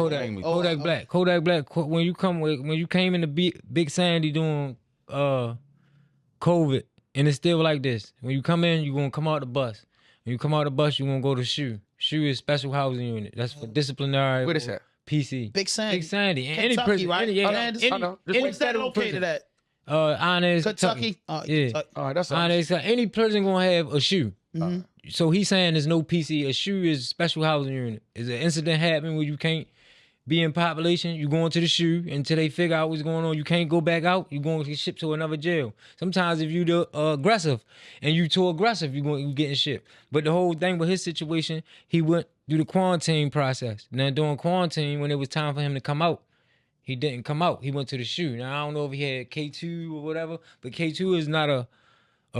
Black. Kodak Black. When you came in the Big Sandy doing COVID, and it's still like this. When you come in, you gonna come out the bus. When you come out the bus, you gonna go to SHU. SHU is special housing unit. That's for disciplinary. What is that? PC. Big Sandy. Big Sandy. Kentucky, any prison, right? What's that located at? Inez, Kentucky. Yeah. All right, that's Inez, any prison gonna have a SHU. Mm-hmm. So he's saying there's no PC. A SHU is special housing unit. Is an incident happening where you can't be in population, you going to the SHU until they figure out what's going on. You can't go back out. You going to get shipped to another jail. Sometimes if you aggressive and you too aggressive, you getting shipped. But the whole thing with his situation, he went through the quarantine process. Now during quarantine, when it was time for him to come out, he didn't come out. He went to the SHU. Now I don't know if he had K2 or whatever, but K2 is not a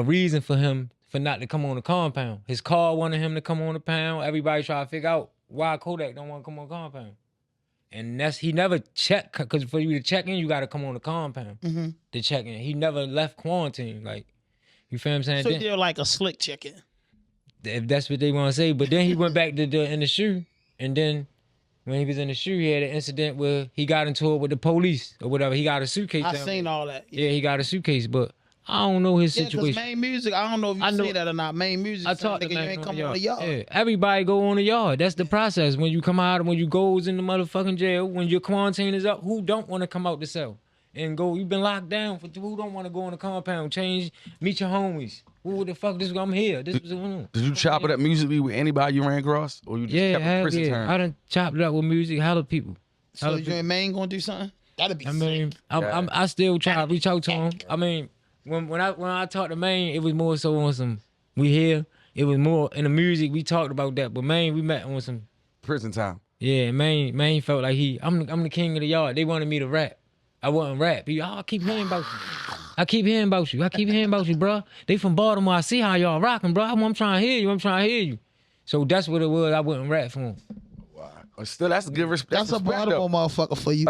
reason for him for not to come on the compound. His car wanted him to come on the pound. Everybody try to figure out why Kodak don't want to come on the compound. And he never checked, because for you to check in, you got to come on the compound to check in. He never left quarantine. Like, you feel what I'm saying? So they're like a slick check-in. If that's what they want to say. But then he went back to in the SHU, and then when he was in the SHU, he had an incident where he got into it with the police or whatever. He got a suitcase. I seen all that. Yeah, he got a suitcase, but I don't know his situation. Because main music, I don't know if you see that or not. Main music, I talk to you ain't coming on the yard. Yeah, everybody go on the yard. That's the process. When you come out, when you goes in the motherfucking jail, when your quarantine is up, who don't want to come out the cell and go? You've been locked down for who don't want to go on the compound, change, meet your homies. Who the fuck this? I'm here. Did you chop it up musically with anybody you ran across, or you just kept it prison term? I done chopped it up with music. Hella people. So you and Main gonna do something? That'd be. Sick. I still try to reach out to him. I mean. When I talked to Main, it was more so on some we here. It was more in the music we talked about that, but Main we met on some prison time. Yeah, Main felt like I'm the king of the yard. They wanted me to rap. I wasn't rap. I keep hearing about you. I keep hearing about you, bro. They from Baltimore. I see how y'all rocking, bro. I'm trying to hear you. So that's what it was. I wouldn't rap for him. Wow. But still, that's a good respect. That's a Baltimore motherfucker for you.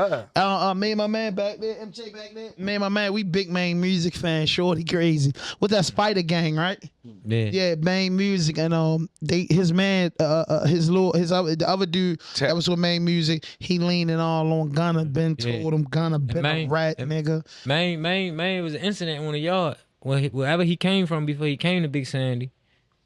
Me and my man back there, MJ back there. Me and my man, we big Maine music fans. Shorty crazy. With that Spider Gang, right? Yeah, Maine music. And his man, the other dude that was with Maine music, he leaning all on Gunna. Ben told him Gunna been a rat, nigga. Maine was an incident on the yard. Wherever he came from before he came to Big Sandy.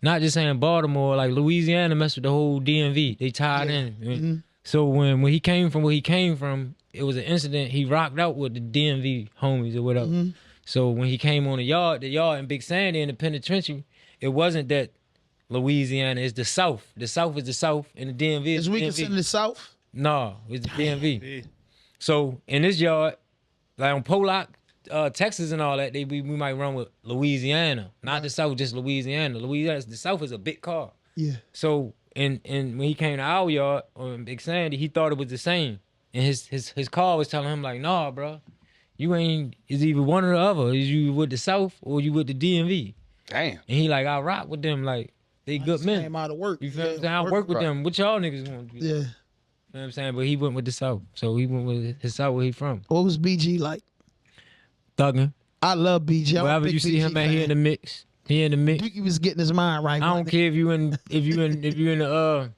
Not just saying Baltimore, like Louisiana messed with the whole DMV. They tied in. So when he came from where he came from, it was an incident. He rocked out with the DMV homies or whatever. So when he came on the yard in Big Sandy in the penitentiary, it wasn't that Louisiana is the South. The South is the South, and the DMV is the DMV. Is we considered the South? No, it's the DMV. So in this yard, like on Pollock, Texas and all that, we might run with Louisiana, not the South, just Louisiana. The South is a big car. Yeah. So and when he came to our yard on Big Sandy, he thought it was the same, and his car was telling him like, nah, bro, you ain't. It's either one or the other. Is you with the South or you with the DMV? Damn. And he like, I rock with them, like they good men. Came out of work. You feel what I'm saying? I work with them. What y'all niggas want to do? Yeah. You know what I'm saying? But he went with the South, so he went with his South where he from. What was BG like? Thugging. I love BG. Wherever you see him, man, he in the mix. He in the mix. He was getting his mind right. I don't care if you in the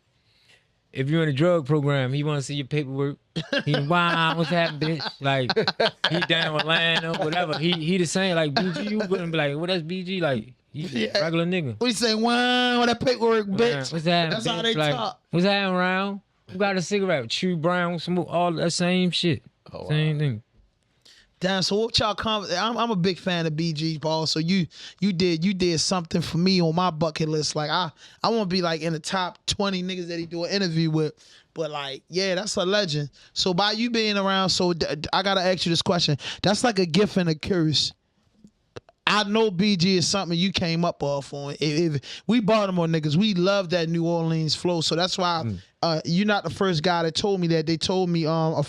drug program. He want to see your paperwork. He wow, what's happening, bitch? Like he down with Atlanta, whatever. He the same. Like BG, you wouldn't be like, what that's BG? Like he's a regular nigga. We say wow, that paperwork, bitch. What's that? That's bitch? how they like, talk. What's happening around? Who got a cigarette? Chew brown, smoke, all that same shit. Same thing. Damn, so what y'all I'm a big fan of BG, Ball. So you did something for me on my bucket list. Like I want to be like in the top 20 niggas that he do an interview with. But like, yeah, that's a legend. So by you being around, so I gotta ask you this question. That's like a gift and a curse. I know BG is something you came up off on. If we Baltimore niggas, we love that New Orleans flow. So that's why you're not the first guy that told me that. They told me a old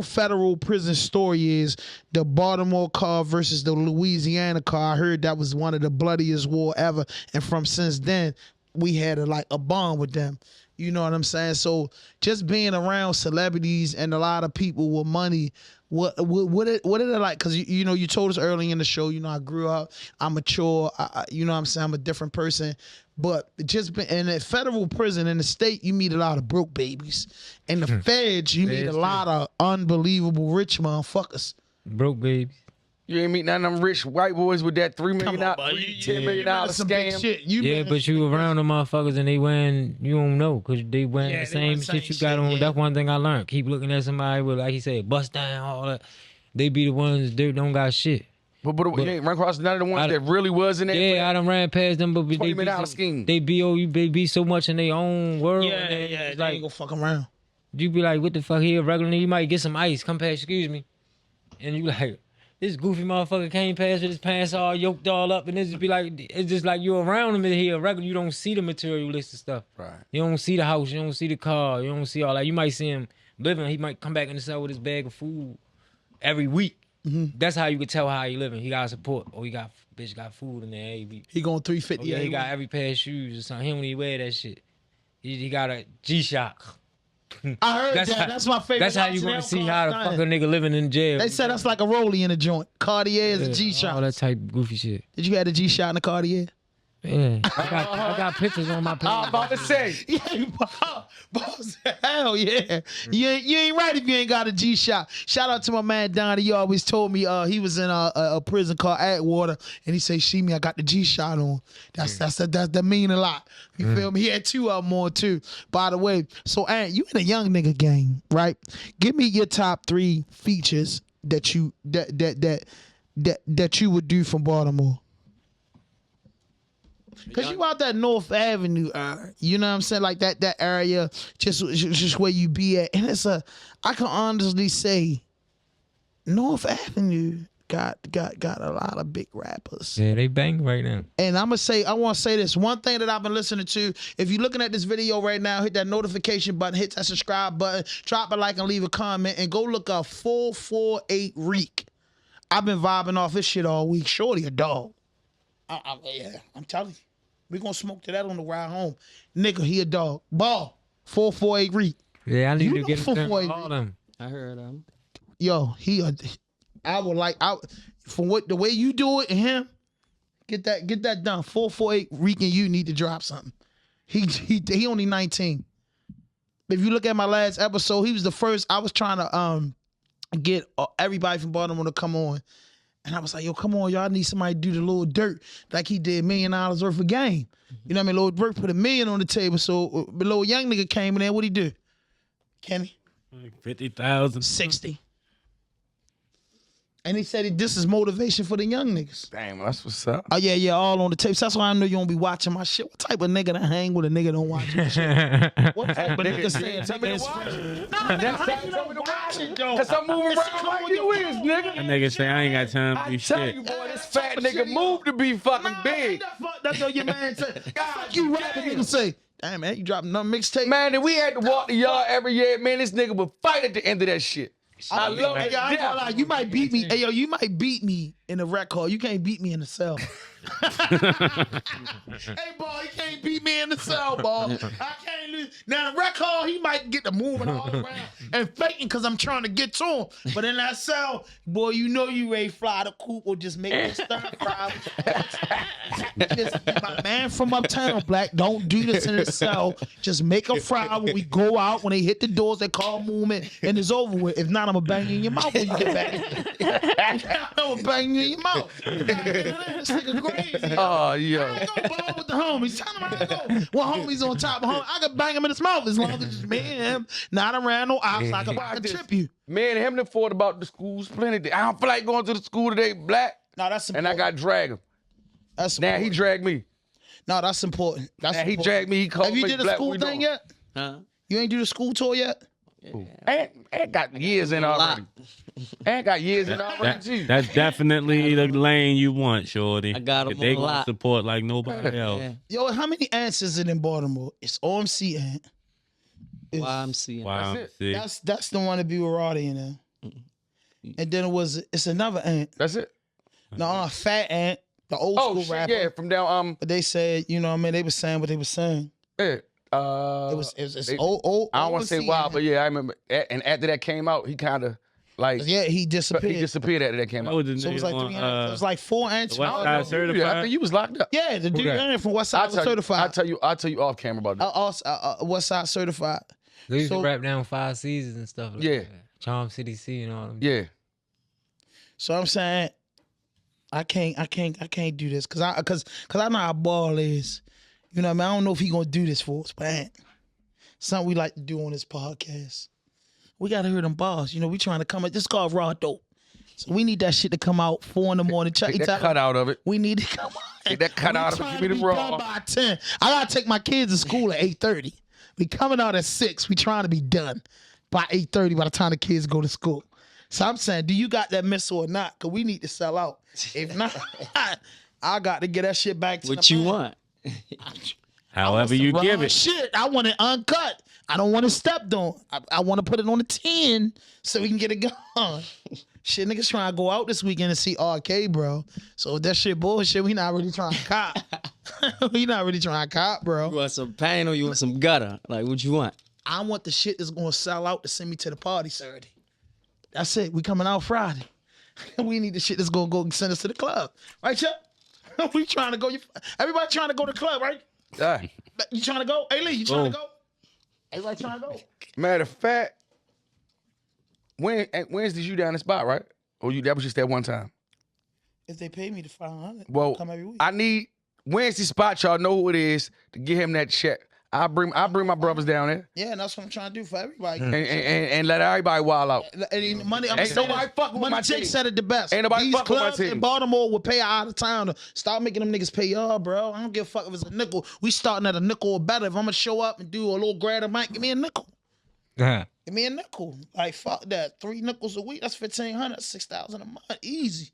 federal prison story is the Baltimore car versus the Louisiana car. I heard that was one of the bloodiest war ever. And from since then, we had a bond with them. You know what I'm saying? So just being around celebrities and a lot of people with money, what are they like? Because you know, you told us early in the show, you know, I grew up, I'm mature, you know what I'm saying, I'm a different person. But just in a federal prison in the state, you meet a lot of broke babies. In the feds, you meet a lot of unbelievable rich motherfuckers. Broke babies. You ain't meet none of them rich white boys with that $10 million scam. But you around them motherfuckers and they wearing, you don't know, because they wearing the same shit you got on. That's one thing I learned. Keep looking at somebody with, like he said, bust down, all that. They be the ones that don't got shit. But you ain't run across none of the ones that really was in that. Yeah, I done ran past them, but they be so much in their own world. Yeah, they like, ain't gonna fuck around. You be like, what the fuck here, regularly? You might get some ice, come past, excuse me. And you like, this goofy motherfucker came past with his pants all yoked all up, and it's just like you around him in here regular. You don't see the materialistic stuff. Right. You don't see the house. You don't see the car. You don't see all that. You might see him living. He might come back in the cell with his bag of food every week. Mm-hmm. That's how you could tell how he living. He got support. Or he got food in there every week. He going 350. Yeah, he got every pair of shoes or something. He don't even wear that shit. He got a G-Shock. I heard that's my favorite. That's how you want to see how the fuck a nigga living in jail. They said that's like a rollie in a joint. Cartier is a G-Shock. All that type of goofy shit. Did you have a G-Shock in a Cartier? Yeah. I got pictures on my page. I'm about to say. Yeah, boss, hell yeah. You ain't right if you ain't got a G-Shock. Shout out to my man Donnie. He always told me he was in a prison called Atwater, and he say, "See me, I got the G-Shock on." That mean a lot. You feel me? He had two of them on too. By the way, so Ant, you in a young nigga gang, right? Give me your top 3 features that you would do from Baltimore. Cause you out that North Avenue, you know what I'm saying, like that area, just where you be at, and I can honestly say, North Avenue got a lot of big rappers. Yeah, they bang right now. And I want to say this one thing that I've been listening to. If you're looking at this video right now, hit that notification button, hit that subscribe button, drop a like and leave a comment, and go look up 448 Reek. I've been vibing off this shit all week. Shorty a dog. Yeah, I'm telling you. We gonna smoke to that on the ride home. Nigga, he a dog. Ball. 448 Reek. Yeah, I need You to know get him 448 all them. I heard him. Yo, I would like from the way you do it and him, get that done. 448 Reek and you need to drop something. He only 19. If you look at my last episode, he was the first. I was trying to get everybody from Baltimore to come on. And I was like, yo, come on, y'all need somebody to do the little dirt like he did $1 million worth of game. You know what I mean? Lil Dirt put $1 million on the table. So the little young nigga came in there. What'd he do? Kenny? Like 50,000. 60. And he said this is motivation for the young niggas. Damn, that's what's up. Oh, yeah, all on the tapes. That's why I know you don't be watching my shit. What type of nigga to hang with a nigga don't watch my shit? What type of nigga saying Tell me to watch it. Because Cause I'm moving around like you is, nigga. That nigga say I ain't got time to do I tell shit. you, boy, this fat nigga move to be fucking big. That's what your man said. Fuck you, rapping nigga say. Damn, man, you dropping another mixtape. Man, if we had to walk the yard every year, man, this nigga would fight at the end of that shit. I love Hey, it. yo, I ain't gonna lie. You might beat me. Hey, yo, you might beat me in the rec hall. You can't beat me in the cell. Hey, ball, he can't beat me in the cell, ball. I can't lose. Now, the rec hall, he might get to moving all around and faking because I'm trying to get to him. But in that cell, boy, you know you ready to fly the coop or just make it stir fry. Just, my man from uptown, Black, don't do this in the cell. Just make a fry when we go out. When they hit the doors, they call movement, and it's over with. If not, I'm going to bang you in your mouth when you get back. I'm going to bang you in your mouth. This nigga crazy. Oh, yeah. I go ball with the homies. Tell him I go. One homie's on top of home. I can bang him in his mouth as long as it's me and him. Not around no ops. I can trip you. Man, him and fought about the schools plenty. I don't feel like going to the school today, Black. No, that's And important. I got dragged him. That's Now important. he dragged me. No, that's important. That's Now he important. dragged me. He called Have me. you did a Black, school we thing doing? yet? Huh? You ain't do the school tour yet? Ain't got years in already. Ain't got years in already. Gee. That's definitely the lane you want, shorty. I got 'em They a gonna lot. support like nobody else. Yeah. Yo, how many ants is it in Baltimore? It's OMC ANT. It's- YMCA. Wow. That's it. That's the one to be with Roddy in there. And then it's another ant. That's it. No, Fat Ant, the old Oh, school shit, rapper. yeah. From down, But they said, you know what I mean? They was saying what they were saying. yeah. It was they- old. I don't want to say OMC wild, Ant. but yeah, I remember. And after that came out, he kind of like Yeah, he disappeared. he disappeared after that came That out. was the So it was nigga like on, 300. It was like 4 ants. West I don't Side know. Certified. Yeah, I think you was locked up. Yeah, the dude that? from West Side was certified. I'll tell you off camera about that. West Side certified. They used So- to rap down 5 seasons and stuff like Yeah. that. Charm City C and all them. Yeah. So I'm saying, I can't do this because I know how Ball is. You know what I mean? I don't know if he gonna do this for us, but something we like to do on this podcast. We gotta hear them balls. You know, we trying to come up. This is called Rawdope. So we need that shit to come out 4 a.m. Take that cut out of it. We need to come out. Take that cut We out of it. trying Give me to the be raw. done by 10. I gotta take my kids to school at 8:30. We coming out at 6. We trying to be done by 8:30 by the time the kids go to school. So I'm saying, do you got that missile or not? Because we need to sell out. If not, I got to get that shit back to What the you man. want? However you Raw give it. Shit, I want it uncut. I don't want it stepped on. I want to put it on the 10 so we can get it going. Shit, niggas trying to go out this weekend and see RK, bro. So if that shit bullshit, we not really trying to cop. We not really trying to cop, bro. You want some pain or you want some gutter? Like, what you want? I want the shit that's gonna sell out to send me to the party Saturday. That's it. We coming out Friday. We need the shit that's gonna go send us to the club, right, Chuck? We trying to go. Everybody trying to go to the club, right? Yeah. You trying to go? Hey Lee, you trying to go? Everybody trying to go? Matter of fact, Wednesday's you down the spot, right? Or that was just that one time? If they pay me the $500, Well, come every week. I need Wednesday spot. Y'all know who it is to get him that check. I bring my brothers down there Yeah, and that's what I'm trying to do for everybody. and let everybody wild out. And money, I'm Ain't saying, nobody fucking with Money my Jake team. said it the best. Ain't nobody These fucking with my clubs in team. Baltimore would pay out of town to start making them niggas pay y'all, bro. I don't give a fuck if it's a nickel. We starting at a nickel or better. If I'm gonna show up and do a little grad of mine, give me a nickel. Yeah. Give me a nickel. Like fuck that. 3 nickels a week. That's $1,500. 6,000 a month. Easy.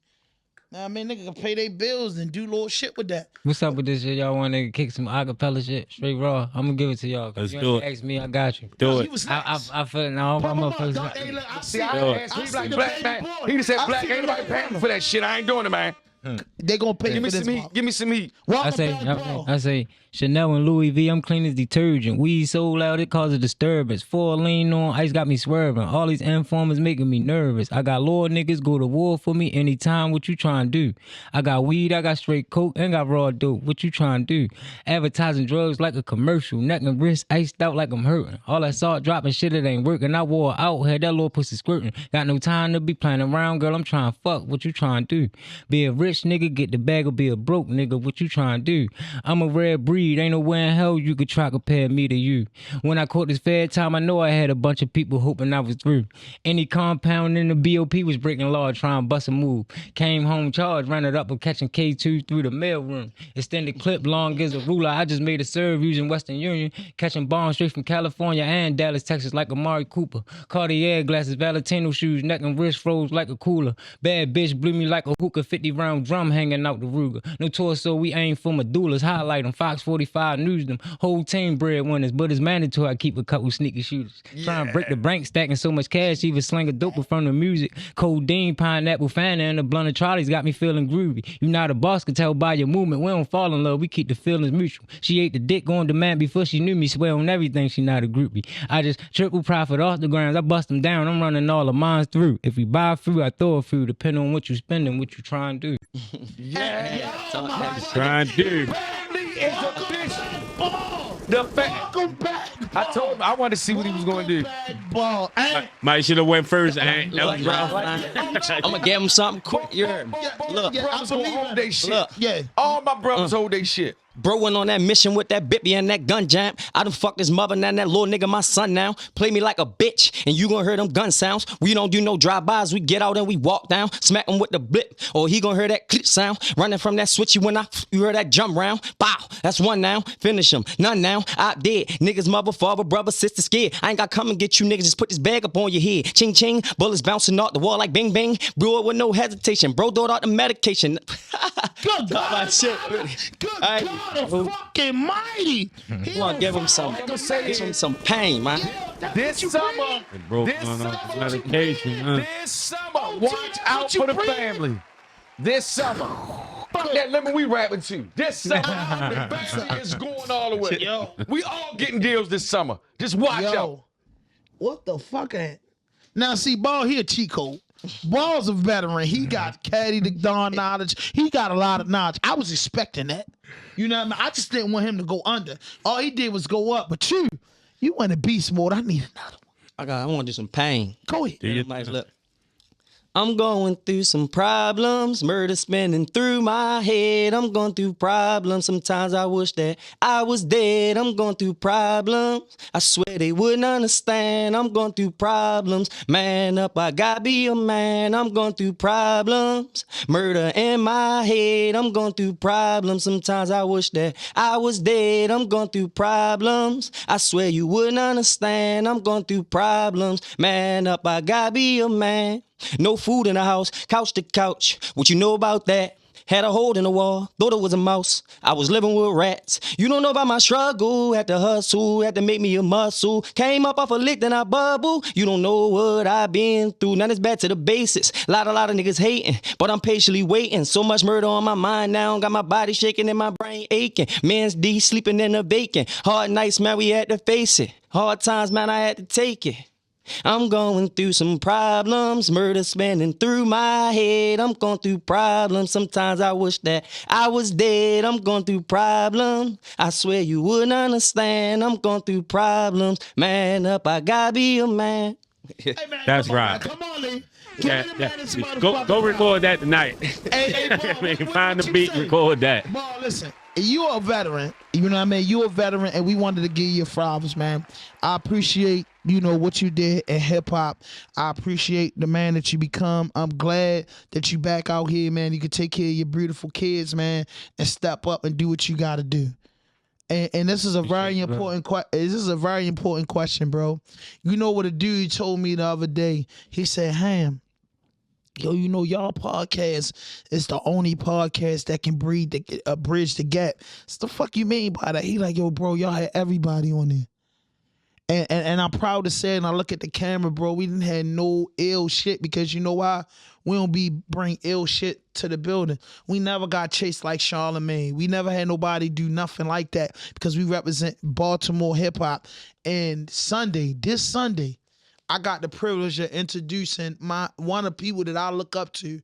Now I mean, nigga can pay their bills and do little shit with that. What's up with this shit? Y'all want to kick some acapella shit? Straight raw. I'm gonna give it to y'all. Let's You do ain't it. Ask me, I got you. Do He it. was I nice. feel no, Pump I'm him a up, dog. person. Hey, look, I See, see I it. asked I me see like the Black baby man. boy. He just said I Black. see Ain't the nobody baby paying boy. me for that shit. I ain't doing it, man. They gonna pay Give for me this. some heat. Give me some heat. I say Chanel and Louis V, I'm clean as detergent. Weed so loud it causes disturbance. 4 lean on ice got me swerving. All these informers making me nervous. I got law niggas go to war for me anytime. What you trying to do? I got weed, I got straight coke, and got raw dope. What you trying to do? Advertising drugs like a commercial. Neck and wrist iced out like I'm hurting. All that salt dropping shit, it ain't working. I wore out, had that little pussy squirting. Got no time to be playing around, girl. I'm trying to fuck. What you trying to do? Be a rich nigga, get the bag, or be a broke nigga. What you trying to do? I'm a rare breed. Ain't nowhere in hell you could try compare me to you. When I caught this fair time, I know I had a bunch of people hoping I was through. Any compound in the BOP was breaking law, trying to bust a move. Came home charged, ran it up with catching K2 through the mailroom. Extended clip, long as a ruler. I just made a serve using Western Union. Catching bombs straight from California and Dallas, Texas like Amari Cooper. Cartier glasses, Valentino shoes, neck and wrist froze like a cooler. Bad bitch blew me like a hookah, 50-round drum hanging out the Ruger. No torso, we aim for medullas. Highlight them, Fox 45 News them. Whole team breadwinners, but it's mandatory I keep a couple sneaky shooters. Trying to break the bank, stacking so much cash, even sling a dope from the music. Codeine, pineapple, Fanta, and the blunt of Charlie's got me feeling groovy. You not a boss, can tell by your movement. We don't fall in love, we keep the feelings mutual. She ate the dick on demand before she knew me. Swear on everything, she not a groupie. I just triple profit off the grounds. I bust them down, I'm running all of mine through. If we buy through, I throw a few, depending on what you spending, what you trying to do. Trying to do. The fact. I told him I wanted to see what he was going to do. Ball. Mike should have went first. I'm I'm gonna give him something quick. Look, Brothers will hold they shit. Look. Yeah. All my brothers hold they shit. Bro went on that mission with that bippy and that gun jam. I done fucked his mother, now that little nigga my son now. Play me like a bitch, and you gon' hear them gun sounds. We don't do no drive-bys, we get out and we walk down. Smack him with the blip, or he gon' hear that clip sound. Running from that switchy when you hear that jump round. Bow, that's one now. Finish him, none now. Out dead. Niggas, mother, father, brother, sister, scared. I ain't got come and get you niggas, just put this bag up on your head. Ching ching, bullets bouncing off the wall like bing bing. Bro with no hesitation, bro throwed out the medication. Good God, shit. Good God fucking mighty. You want to give him some pain, man. This summer, this summer, watch out for the family. This summer. Fuck that lemon we rapping to. This summer, the family is going all the way. Yo. We all getting deals this summer. Just watch out. What the fuck? Now, see, Ball, he a cheat code. Ball's a veteran. He got caddy to dawn knowledge. He got a lot of knowledge. I was expecting that. You know what I mean? I just didn't want him to go under. All he did was go up. But you went in beast mode. I need another one. I want to do some pain. Go ahead. Everybody's look. I'm going through some problems, murder spinning through my head. I'm going through problems. Sometimes I wish that I was dead. I'm going through problems. I swear they wouldn't understand. I'm going through problems. Man up, I gotta be a man. I'm going through problems. Murder in my head. I'm going through problems. Sometimes I wish that I was dead. I'm going through problems. I swear you wouldn't understand. I'm going through problems. Man up, I gotta be a man. No food in the house, couch to couch. What you know about that? Had a hole in the wall, thought it was a mouse. I was living with rats. You don't know about my struggle. Had to hustle, had to make me a muscle. Came up off a lick, then I bubble. You don't know what I've been through. Now it's back to the basics. Lot of niggas hating, but I'm patiently waiting. So much murder on my mind now. Got my body shaking and my brain aching. Man's D sleeping in the bacon. Hard nights, man, we had to face it. Hard times, man, I had to take it. I'm going through some problems, murder spinning through my head. I'm going through problems. Sometimes I wish that I was dead. I'm going through problems. I swear you wouldn't understand. I'm going through problems. Man up, I gotta be a man. Hey, man, that's right. Come on, Lee. Go record that tonight. Hey, Ball, find the beat, record that. Ball, listen. You a veteran, you know what I mean? You a veteran, and we wanted to give you your flowers, man. I appreciate, what you did in hip-hop. I appreciate the man that you become. I'm glad that you back out here, man. You can take care of your beautiful kids, man, and step up and do what you got to do. And this is a very important question, bro. You know what a dude told me the other day? He said, Ham, yo, y'all podcast is the only podcast that can bridge the gap. So the fuck you mean by that? He like, yo, bro, y'all had everybody on there. And I'm proud to say, and I look at the camera, bro, we didn't have no ill shit because you know why? We don't bring ill shit to the building. We never got chased like Charlemagne. We never had nobody do nothing like that because we represent Baltimore hip hop. And this Sunday, I got the privilege of introducing one of the people that I look up to.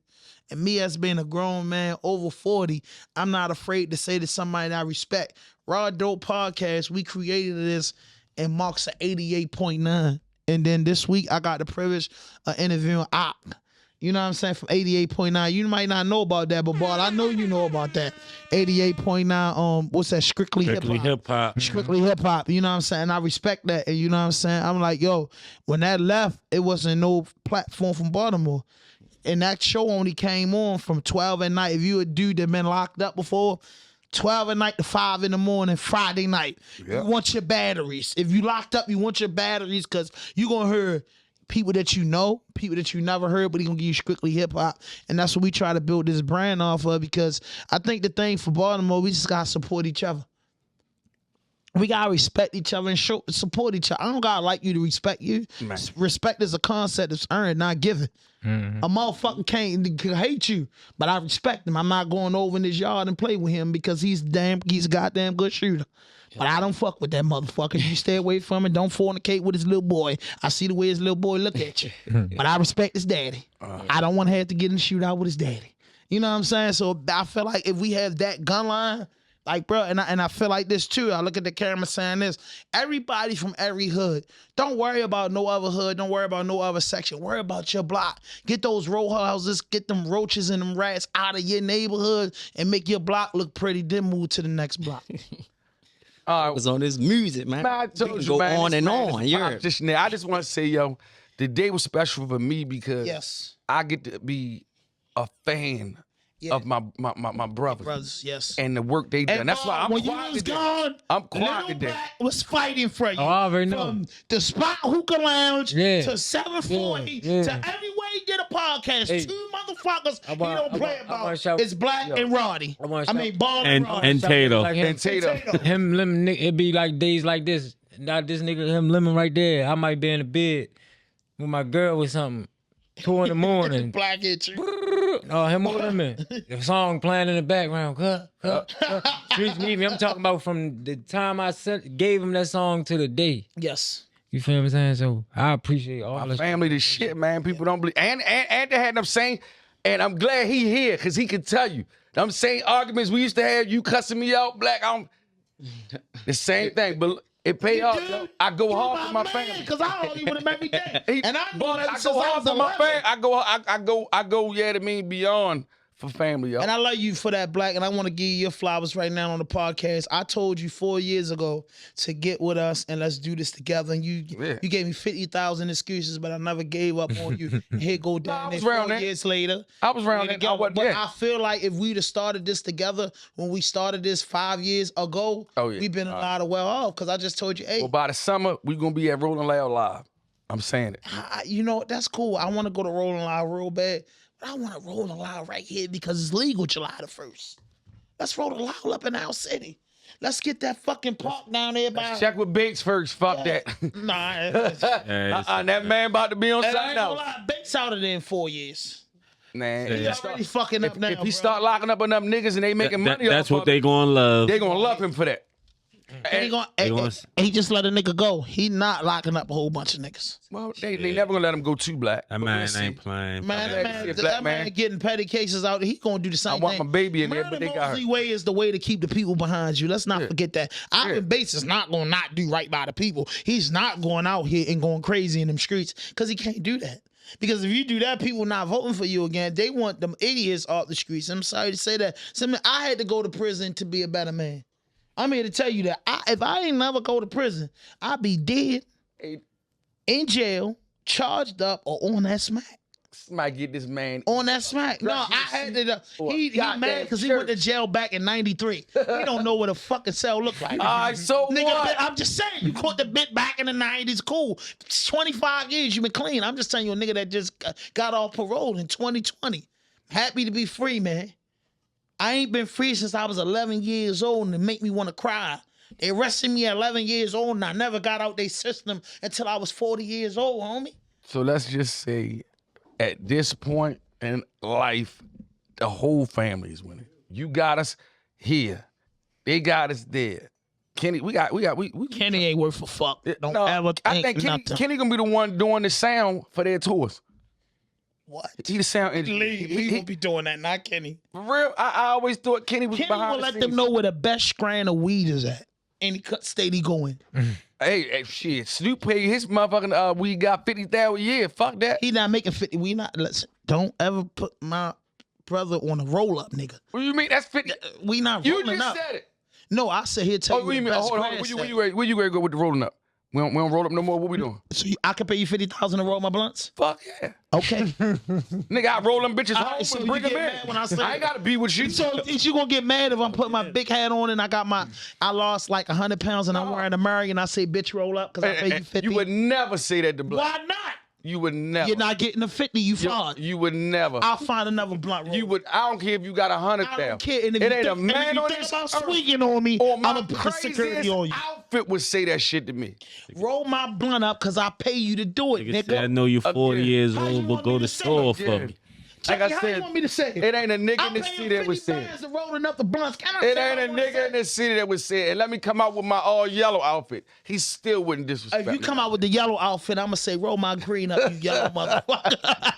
And me as being a grown man over 40, I'm not afraid to say to somebody that I respect. Rawdope podcast, we created this and marks an 88.9. And then this week, I got the privilege of interviewing Ock. You know what I'm saying? From 88.9. You might not know about that, but Ball, I know you know about that. 88.9, what's that? Strictly hip-hop. Strictly hip-hop. You know what I'm saying? I respect that. And you know what I'm saying? I'm like, yo, when that left, it wasn't no platform from Baltimore. And that show only came on from 12 at night. If you a dude that been locked up before, 12 at night to 5 in the morning, Friday night. Yep. You want your batteries. If you locked up, you want your batteries because you're going to hear people that you know, people that you never heard, but he going to give you strictly hip-hop. And that's what we try to build this brand off of because I think the thing for Baltimore, we just got to support each other. We got to respect each other and support each other. I don't got to like you to respect you. Man. Respect is a concept that's earned, not given. Mm-hmm. A motherfucker can't hate you, but I respect him. I'm not going over in his yard and play with him because he's a goddamn good shooter. But I don't fuck with that motherfucker. You stay away from him. Don't fornicate with his little boy. I see the way his little boy look at you. But I respect his daddy. I don't want to have to get in the shootout with his daddy. You know what I'm saying? So I feel like if we have that gun line, like, bro, and I feel like this too. I look at the camera saying this. Everybody from every hood. Don't worry about no other hood. Don't worry about no other section. Worry about your block. Get those row houses, get them roaches and them rats out of your neighborhood and make your block look pretty. Then move to the next block. I was on this music, man. I told you, go man, on and on. Yeah. I just want to say, yo, the day was special for me because I get to be a fan of my brothers. Yes. And the work they done. That's why I'm quiet today. I'm quiet today. Black was fighting for you. Oh, I already know. From the Spot Hookah Lounge to 740 to everywhere he did a podcast. Hey. Two motherfuckers he don't play about. It's Black and Roddy. Ball and Roddy. And Tato. Like and Tato. Him, Lemon, it be like days like this. Not this nigga, him, Lemon right there. I might be in the bed with my girl or something. 2 in the morning. Black hit you. Oh, him or Lemon. The song playing in the background. Streets need me. I'm talking about from the time I gave him that song to the day. Yes. You feel what I'm saying? So I appreciate all my family, the shit, man. People don't believe. And they had them saying, and I'm glad he here because he can tell you. Them same arguments we used to have, you cussing me out, Black. The same thing, but it paid off. I go hard for my family because I argue with him every day, and I go hard for my family. I go. Yeah, to mean beyond for family, y'all. And I love you for that, Black. And I want to give you your flowers right now on the podcast. I told you 4 years ago to get with us and let's do this together. And you gave me 50,000 excuses, but I never gave up on you. Here go down there 4 years later. I was around there. I feel like if we'd have started this together when we started this 5 years ago, we've been a lot of well off. Because I just told you, hey. Well, by the summer, we're going to be at Rolling Loud Live. I'm saying it. You know, that's cool. I want to go to Rolling Loud real bad. I want to roll loud right here because it's legal July the 1st. Let's roll loud up in our city. Let's get that fucking park down there by. Check with Bates first. Fuck that. Nah. That man about to be on something else. Bates out of there in 4 years. Man, he's already fucking up now. If he start locking up enough niggas and they making money, that's what they gonna love. They gonna love him for that. He just let a nigga go. He not locking up a whole bunch of niggas. Well, they never gonna let him go too Black. That man ain't playing. That man getting petty cases out. He gonna do the same thing. I want my baby in there, but they got her. The way is the way to keep the people behind you. Let's not forget that. Ivan Bates is not gonna not do right by the people. He's not going out here and going crazy in them streets because he can't do that. Because if you do that, people not voting for you again. They want them idiots off the streets. I'm sorry to say that. I had to go to prison to be a better man. I'm here to tell you that if I ain't never go to prison, I'd be dead, in jail, charged up, or on that smack. Somebody get this man on that smack. No, I had to. He mad because he went to jail back in '93. He don't know what a fucking cell look like. All right, so nigga, what? I'm just saying, you caught the bit back in the '90s. Cool. 25 years you been clean. I'm just telling you, a nigga that just got off parole in 2020. Happy to be free, man. I ain't been free since I was 11 years old, and it make me want to cry. They arrested me at 11 years old, and I never got out their system until I was 40 years old, homie. So let's just say, at this point, in life, the whole family is winning. You got us here. They got us there. Kenny, we Kenny ain't worth a fuck. Don't no, ever I think think nothing. Kenny gonna be the one doing the sound for their tours. What? He the sound engineer. He won't be doing that, not Kenny. For real, I always thought Kenny was Kenny behind will the let scenes. them know where the best strand of weed is at. Any state he going. Hey, shit, Snoop paid his motherfucking weed got 50,000 a year. Fuck that. He not making 50. We not. Listen, don't ever put my brother on a roll up, nigga. What do you mean? That's 50. We not You rolling just up. said it. No, I said here tell Oh, what do you you mean? the best Hold on. Where you ready to go with the rolling up? We don't roll up no more. What we doing? So I can pay you $50,000 to roll my blunts. Fuck yeah. Okay. Nigga, I roll them bitches All home right, so and you bring them get in. mad when I say I ain't gotta be with you. So is you gonna get mad if I'm putting my big hat on and I lost like 100 pounds and I'm wearing a Murray and I say bitch roll up because I pay you 50? You would never say that to Black. Why not? You would never. You're not getting the 50. You fraud. You would never. I'll find another blunt roll. You would. I don't care if you got 100,000. I don't care. And if It you ain't a think, man on think this about earth swinging on me, or I'm my gonna put security craziest on you. outfit would say that shit to me. Roll my blunt up because I pay you to do it, Nigga nigga. said, I know you 40 Again. years How you old, but want go me to to say store it? for Yeah. me. Tell Like me I how you said, want me to say it? It ain't a nigga I'm in the paying city that was 50 saying. bands to rolling up the blunts. Can I It say ain't what I a wanna nigga say? in the city that would say, and let me come out with my all yellow outfit. He still wouldn't disrespect If you me. come out with the yellow outfit, I'm gonna say roll my green up, you yellow motherfucker.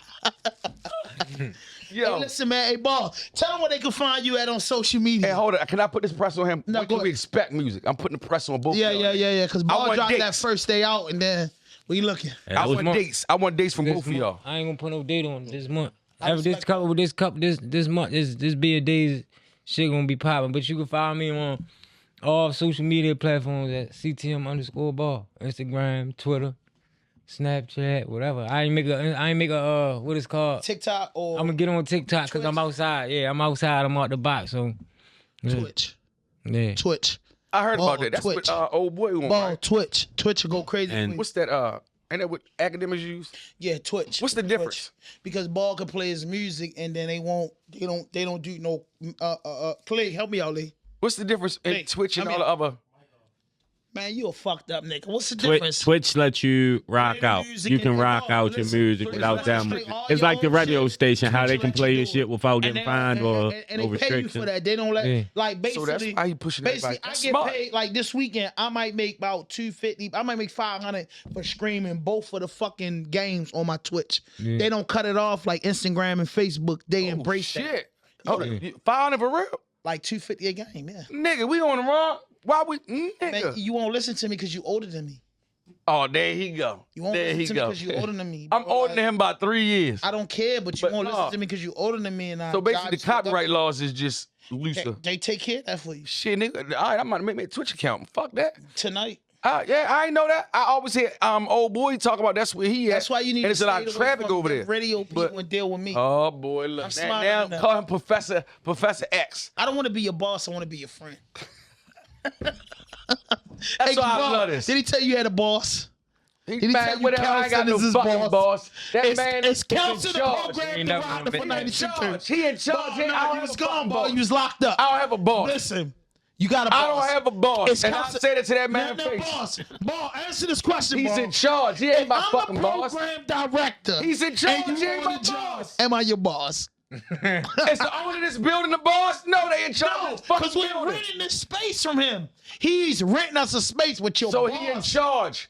Yo, Hey, listen, man. Hey, Ball, tell them where they can find you at on social media. hey, hold on. Can I put this press on him? No, When go can we ahead. expect music? I'm putting the press on both. Yeah. of y'all. Because Ball want dropped that dates. first day out, and then we looking. I want dates. I want dates from This both of month. y'all. I ain't gonna put no date on this month. I After this respect this month, this be a days shit gonna be popping. But you can follow me on all social media platforms at CTM_ball. Instagram, Twitter, Snapchat, whatever. I ain't make a what it's called. TikTok or I'm gonna get on TikTok because I'm outside. Yeah, I'm outside. I'm out the box. So yeah. Twitch. Yeah. Twitch. I heard Ball, about that. That's Twitch. what old boy on. Ball, Right? Twitch. Twitch will go crazy. And for you. What's that? Ain't that what academics use? Yeah, Twitch. What's the Twitch. difference? Because Ball can play his music and then they don't do no Clay, help me out, Lee. What's the difference in Hey, Twitch and I all mean- the other? Man, you a fucked up nigga. What's the difference? Twitch lets you rock Play the out. music You can and rock all. out your Listen, music Twitch without lets them. you play all It's your like the own radio shit. station, how Twitch they can let play you your do shit it. without And getting they- fined or and no they pay you for restrictions. that. They don't let Yeah. like So basically. that's why he pushing that. Basically, Like, I that's get smart. paid like this weekend. I might make about $250. I might make $500 for streaming both of the fucking games on my Twitch. Yeah. They don't cut it off like Instagram and Facebook. They embrace that. Shit. Hold on. 500 for real? Like $250 a game. Yeah. Nigga, we on the wrong. Why we Man, nigga? you won't listen to me because you older than me. Oh, there he go. You won't There listen he to me go. because you older than me. I'm bro. older than him by 3 years. I don't care, but you But won't no. listen to me because you older than me. And So basically, the I- copyright laws is just looser. They take care of that for you Shit, nigga. All right, I'm about to make me a Twitch account. Fuck that. tonight. Yeah, I ain't know that. I always hear old boy talk about that's where he at. That's why you need and to it's a lot of stay away traffic from over the there. radio people But- and deal with me. Oh boy, look. I'm smarter Now than that. call him Professor X. I don't want to be your boss. I want to be your friend. That's why I Boss, love this. Did he tell you you had a boss? He he man, tell you whatever, I ain't got Kelson no is his fucking boss? boss. That It's, man it's is in Kelson the charge. program Ain't never director been for in 92 charge. He in charge. Ball, He- I no, don't you have was a fucking gone, ball. boss. You was locked up. I don't have a boss. Listen, you got a boss. I don't have a boss. It's And I Kelson- said it to that man Now, face. boss, ball, answer this question, He's ball. in charge. He ain't my I'm fucking the boss. program director. He's in charge. And He you ain't on my the job. boss. Am I your boss? Is the owner of this building the boss? No, they in charge No, of this fucking because we're building. renting this space from him. He's renting us a space with your So boss. he in charge.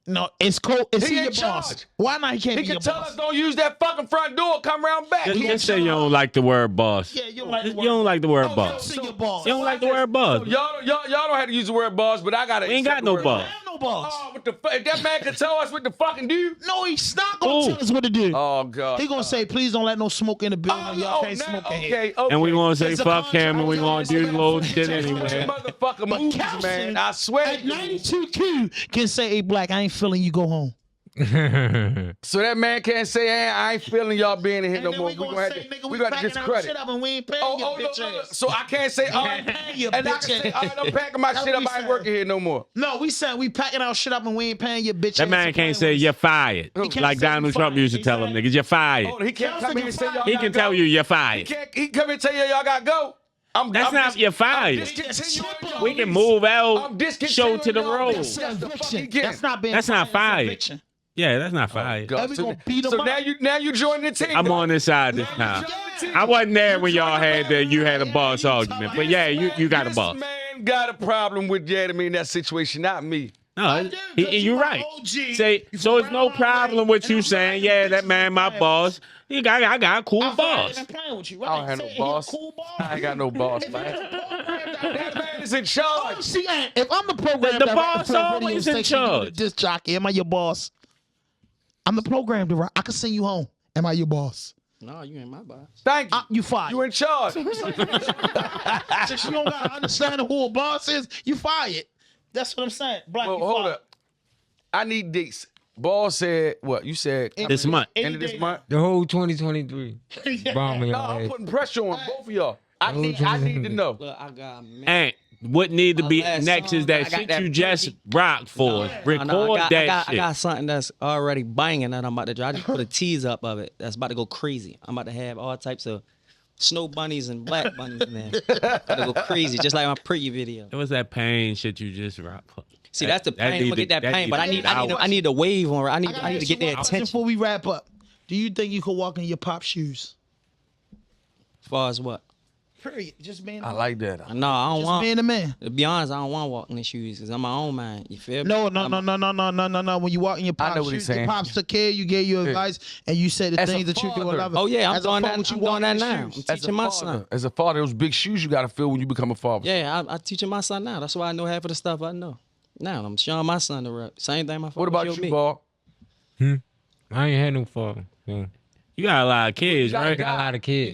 No, it's cool. Is He he in your boss? charge. Why not? He can't He be can your tell boss. us don't use that fucking front door. Come around back. Just, He in just say you charge. don't like the word boss. Yeah, you don't like the You word. don't like the word Oh, boss. Kelson your boss. You don't like the word boss. Y'all don't have to use the word boss, but I gotta. We ain't accept got no the word boss. I have no boss. Oh, what the fuck? If that man can tell us what to fucking do. No, he's not gonna Ooh. tell us what to do. Oh God. He gonna say, please don't let no smoke in the building. Oh, Y'all no, can't now- smoke in here. okay. And we gonna say It's a fuck him contract. and we gonna do the little shit This anyway. motherfucker But moves, Kelson man. I swear. at 92Q can say, hey, Black, I ain't feeling you, go home. So that man can't say, hey, I ain't feeling y'all being in here And no then more. we We gonna gonna say, have to, nigga, we got to packing our discredit. shit up and we ain't paying your Oh, bitch no, ass. so I can't say, all right, paying your and I bitch can say, ass. all right, I'm packing my That's shit what up. we I ain't said. working here no more. No, we said we packing our shit up and we ain't paying your bitch That ass man to can't play say with you're us. fired. He can't Like say Donald you Trump fired. used to He tell said- him, niggas, you're fired. Oh, he can't come in and say y'all He gotta can go. tell you you're He fired. can't. He come and tell you y'all gotta go. That's not you're fired. discontinuing We y'all can lease. move I'm out discontinuing show to the y'all road. lease. That's the fuck he Eviction. getting. That's not being That's not fired. fired. Eviction. Yeah, that's not fire. God. we So, gonna beat 'em so up. now you join the team. I'm on this side this time. I wasn't there when y'all had a boss argument, but yeah, you got a boss. This man got a problem with Jeremy in that situation, not me. No, you're right. Say, so it's no problem with you saying, yeah, that man my boss. I got a cool boss. I don't have no boss. I ain't got no boss, man. That man is in charge. OMC ANT, if I'm the program The director boss for a radio always in station, you charge. the disc jockey, am I your boss? I'm the program director. I can send you home. Am I your boss? No, you ain't my boss. Thank you. You fired. You in charge. Since you don't gotta understand who a boss is, you fired. That's what I'm saying. Black, Well, you hold fired. up. I need dates. Ball said what? You said This month. end of this month. The whole 2023. Bombing No, y'all I'm ass. putting pressure on both of y'all. I need to know. Look, I got man. And what need to be My last next song, is that I got shit that you just pretty- rocked for. Record I that shit. got something that's already banging that I'm about to drop. I just put a tease up of it. That's about to go crazy. I'm about to have all types of snow bunnies and black bunnies in there. About to go crazy, just like my pre video. It was that pain shit you just rocked for. See, that's the pain. I'm gonna get that pain, but I need a wave on. I need to get their attention. Before we wrap up, do you think you could walk in your pop shoes? As far as what? Period. Just being. I like that. No, I don't Just want. being a man. To be honest, I don't want to walk in the shoes because I'm my own man. You feel me? No. When you walk in your pop know what he's shoes, your saying. pops took care. You gave you advice, and you said the As a things that you do. father. Love it. Oh yeah, I'm As a doing father, that. you I'm walk doing that in the now. I'm shoes. teaching my son. As a father, those big shoes you gotta fill when you become a father. Yeah, I'm teaching my son now. That's why I know half of the stuff I know. Now I'm showing my son the road. Same thing my father What about showed you, me. Ball? I ain't had no father. Yeah. You got a lot of kids, got a right? Got a lot of kids.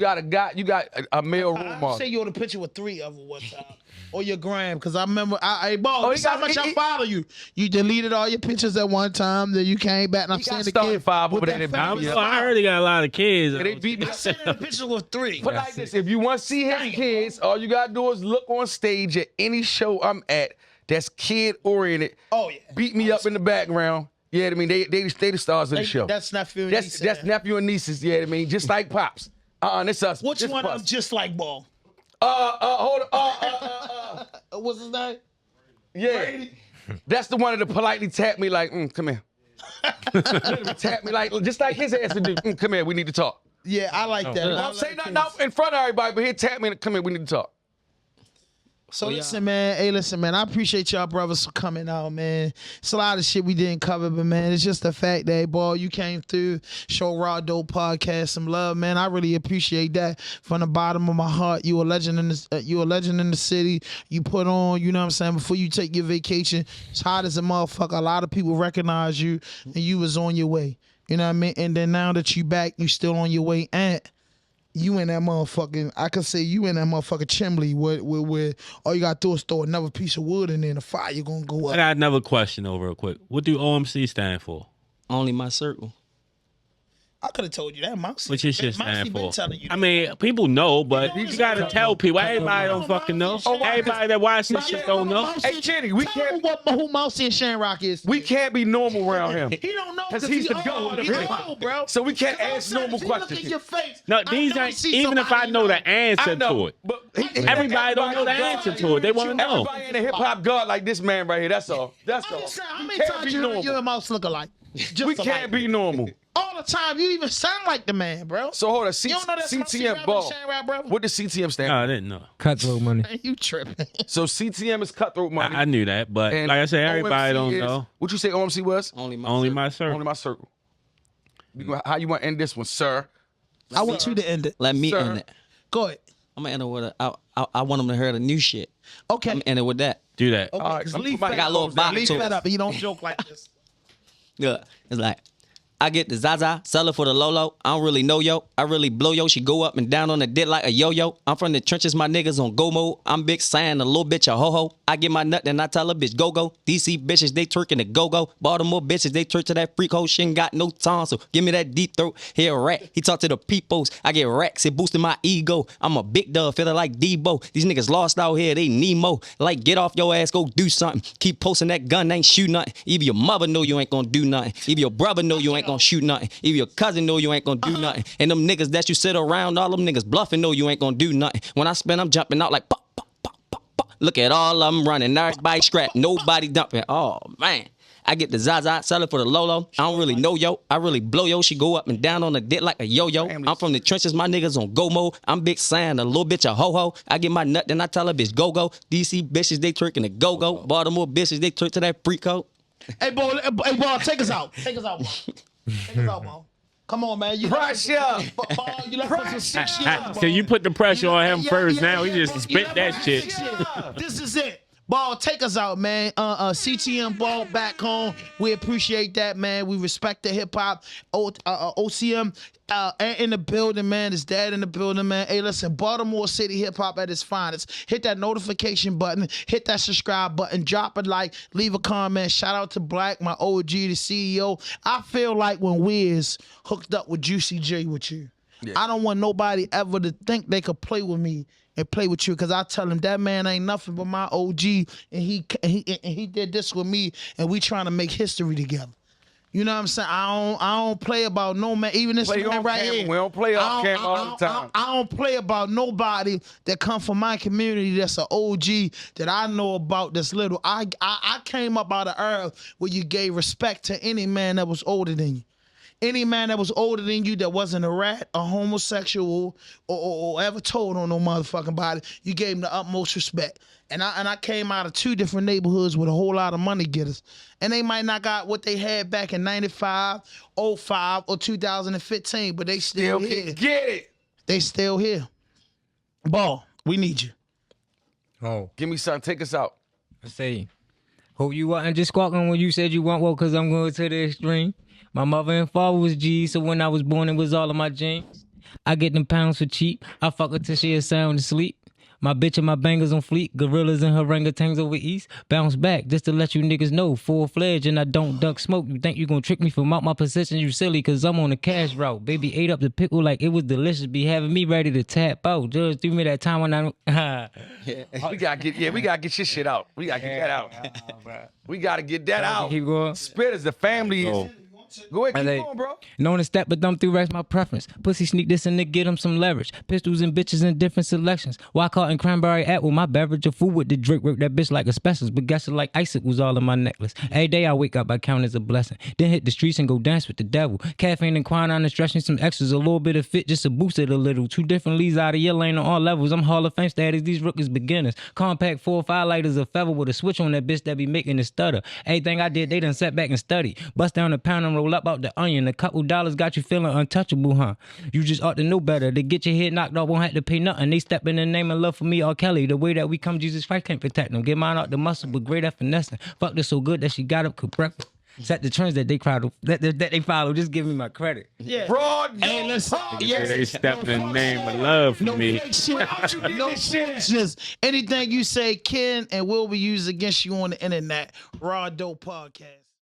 You got a male role I model. say you on a picture with 3 of them one time. Or your gram, because I remember, Ball, Oh, this how much I follow you. You deleted all your pictures at one time, then you came back, and I'm He saying got the started kid. 5 over with there. that They beat me up. I heard he got a lot of kids. They beat me. a picture with 3. But like this, if you want to see his kids, all you gotta do is look on stage at any show I'm at that's kid oriented. Oh, yeah. Beat me up in the background. Yeah, I mean they the stars of the show. That's nephew and niece. That's nephew and nieces. Yeah, I mean just like pops. This us. Which this one of us. them just like Ball? Hold on. What's his name? Yeah, that's the one that politely tapped me like, come here. Literally tapped me like just like his ass to do. Come here, we need to talk. Yeah, I like that. Don't say nothing out in front of everybody, but he tapped me and come here, we need to talk. So listen, man. Hey, listen, man. I appreciate y'all brothers for coming out, man. It's a lot of shit we didn't cover, but man, it's just the fact that, hey, Ball, you came through, show Rawdope podcast some love, man. I really appreciate that from the bottom of my heart. You a legend in the city. You put on, you know what I'm saying. Before you take your vacation, it's hot as a motherfucker. A lot of people recognize you, and you was on your way. You know what I mean? And then now that you back, you still on your way, and you in that motherfucking, I could say you in that motherfucking chimney where all you gotta do is throw another piece of wood in there and the fire gonna go I up. got another question over real quick. What do OMC stand for? Only my circle. I could have told you that, Mousy. What your shit Mousy stand been for? telling you I that. mean, people know, but you gotta tell people. Everybody don't fucking know. Everybody that watch this shit don't know. Hey, Jenny, we Tell him can't who Mousy and Shamrock is. we can't be normal around him. He don't know 'Cause because he's the old. goat. He's old, bro. So we can't 'Cause ask I'm normal saying, if he questions. Look at your face. No, I these know he ain't. see Even if I somebody know you the answer I know, to it, but everybody don't know the answer to it. They want to know. Everybody in a hip hop god like this man right here. That's all. That's I'm all. just saying, how We many can't times be you normal. and Mouse look alike? Just We alike. can't be normal. All the time. You even sound like the man, bro. So hold on. You don't know that's CTM BALL. What does CTM stand No, for? I didn't know. Cutthroat money. Man, you tripping. So CTM is cutthroat money. I knew that, but and like I said, everybody OMC don't is- know. What you say OMC was? Only my Only circle. my circle. Only my circle. How you want to end this one, sir? I want you to end it. Let me Sir. end it. Go ahead. I'm gonna end it with I want them to hear the new shit. Okay. I'm gonna end it with that. Do that. Okay, All right, 'cause I'm Lee put my fed I got a little up. box Lee to it. fed up. He don't joke like this. Yeah, it's like I get the Zaza, sell it for the Lolo. I don't really know yo. I really blow yo. She go up and down on the dick like a yo-yo. I'm from the trenches, my niggas on go mode. I'm big saying a little bitch a ho-ho. I get my nut, then I tell a bitch go-go. DC bitches, they twerking the go-go. Baltimore bitches, they twerk to that freak hoe. She ain't got no time, so give me that deep throat. He a rat, he talk to the peoples. I get racks, it boosting my ego. I'm a big dog, feeling like Debo. These niggas lost out here, they Nemo. Like, get off your ass, go do something. Keep posting that gun, ain't shoot nothing. Even your mother know you ain't gonna do nothing. Even your brother know you ain't gonna shoot nothing. Even your cousin know you ain't gonna do nothing. And them niggas that you sit around, all them niggas bluffing know you ain't gonna do nothing. When I spin, I'm jumping out like pop, pop, pop, pop, pop. Look at all of them running. Everybody scrap, nobody dumping. Oh, man. I get the Zaza, sell it for the Lolo. I don't really know yo. I really blow yo. She go up and down on the dick like a yo-yo. I'm from the trenches, my niggas on go mode. I'm Big Sam, a little bitch a ho-ho. I get my nut, then I tell her bitch go-go. DC bitches, they twerking the go-go. Baltimore bitches, they twerk to that freak code. Hey, Ball, take us out. Take us out, Ball. Take us out, Ball. Come on, man. Pressure. Ball, you left us some sick shit. So you put the pressure on him first. Now he just spit that shit. This is it. Ball, take us out, man. CTM Ball back home. We appreciate that, man. We respect the hip hop. OCM in the building, man. His dad in the building, man. Hey, listen, Baltimore City hip hop at its finest. Hit that notification button. Hit that subscribe button. Drop a like. Leave a comment. Shout out to Black, my OG, the CEO. I feel like when Wiz hooked up with Juicy J with you, I don't want nobody ever to think they could play with me and play with you, because I tell him that man ain't nothing but my OG, and he did this with me, and we trying to make history together. You know what I'm saying? I don't play about no man, even this man right here. We don't play off camera all the time. I don't play about nobody that come from my community that's an OG that I know about that's little. I came up out of earth where you gave respect to any man that was older than you. Any man that was older than you that wasn't a rat, a homosexual, or ever told on no motherfucking body, you gave him the utmost respect. And I came out of 2 different neighborhoods with a whole lot of money getters. And they might not got what they had back in 95, 05, or 2015, but they still here. Get it. They still here. Ball, we need you. Oh, Give me something. Take us out. I say, hope you wasn't just squawking when you said you want woke, because I'm going to the extreme. My mother and father was G's, so when I was born, it was all of my genes. I get them pounds for cheap. I fuck her till she is sound asleep. My bitch and my bangers on fleek. Gorillas and orangutans over east. Bounce back just to let you niggas know. Full-fledged and I don't duck smoke. You think you gonna trick me from out my position? You silly, cause I'm on the cash route. Baby ate up the pickle like it was delicious. Be having me ready to tap out. Just threw me that time when I... We gotta get your shit out. We gotta get that out. We gotta get that out. Keep going. Spit is the family. Go ahead, keep going, bro. Known to step, but thumb through racks my preference. Pussy sneak this and to get him some leverage. Pistols and bitches in different selections. Why caught in cranberry apple? My beverage of food with the drink work that bitch like a specialist. But guess it like icicles all in my necklace. Every day I wake up, I count as a blessing. Then hit the streets and go dance with the devil. Caffeine and quinine and stretching some extras. A little bit of fit just to boost it a little. 2 different leads out of your lane on all levels. I'm Hall of Fame status. These rookies beginners. Compact 4 or 5 lighters of feather with a switch on that bitch that be making it stutter. Everything I did, they done sat back and studied. Bust down the pound and roll up out the onion. A couple dollars got you feeling untouchable, huh? You just ought to know better. To get your head knocked off, won't have to pay nothing. They step in the name of love for me, R. Kelly. The way that we come, Jesus Christ can't protect them. Get mine out the muscle, but great at finessing. Fucked her so good that she got up correct. Set the trends that they crowd that they follow. Just give me my credit. Yeah. Broad. Hey, listen. Yeah, they stepped in the name of love for me. No shit. Anything you say can and will be used against you on the internet. Rawdope Podcast.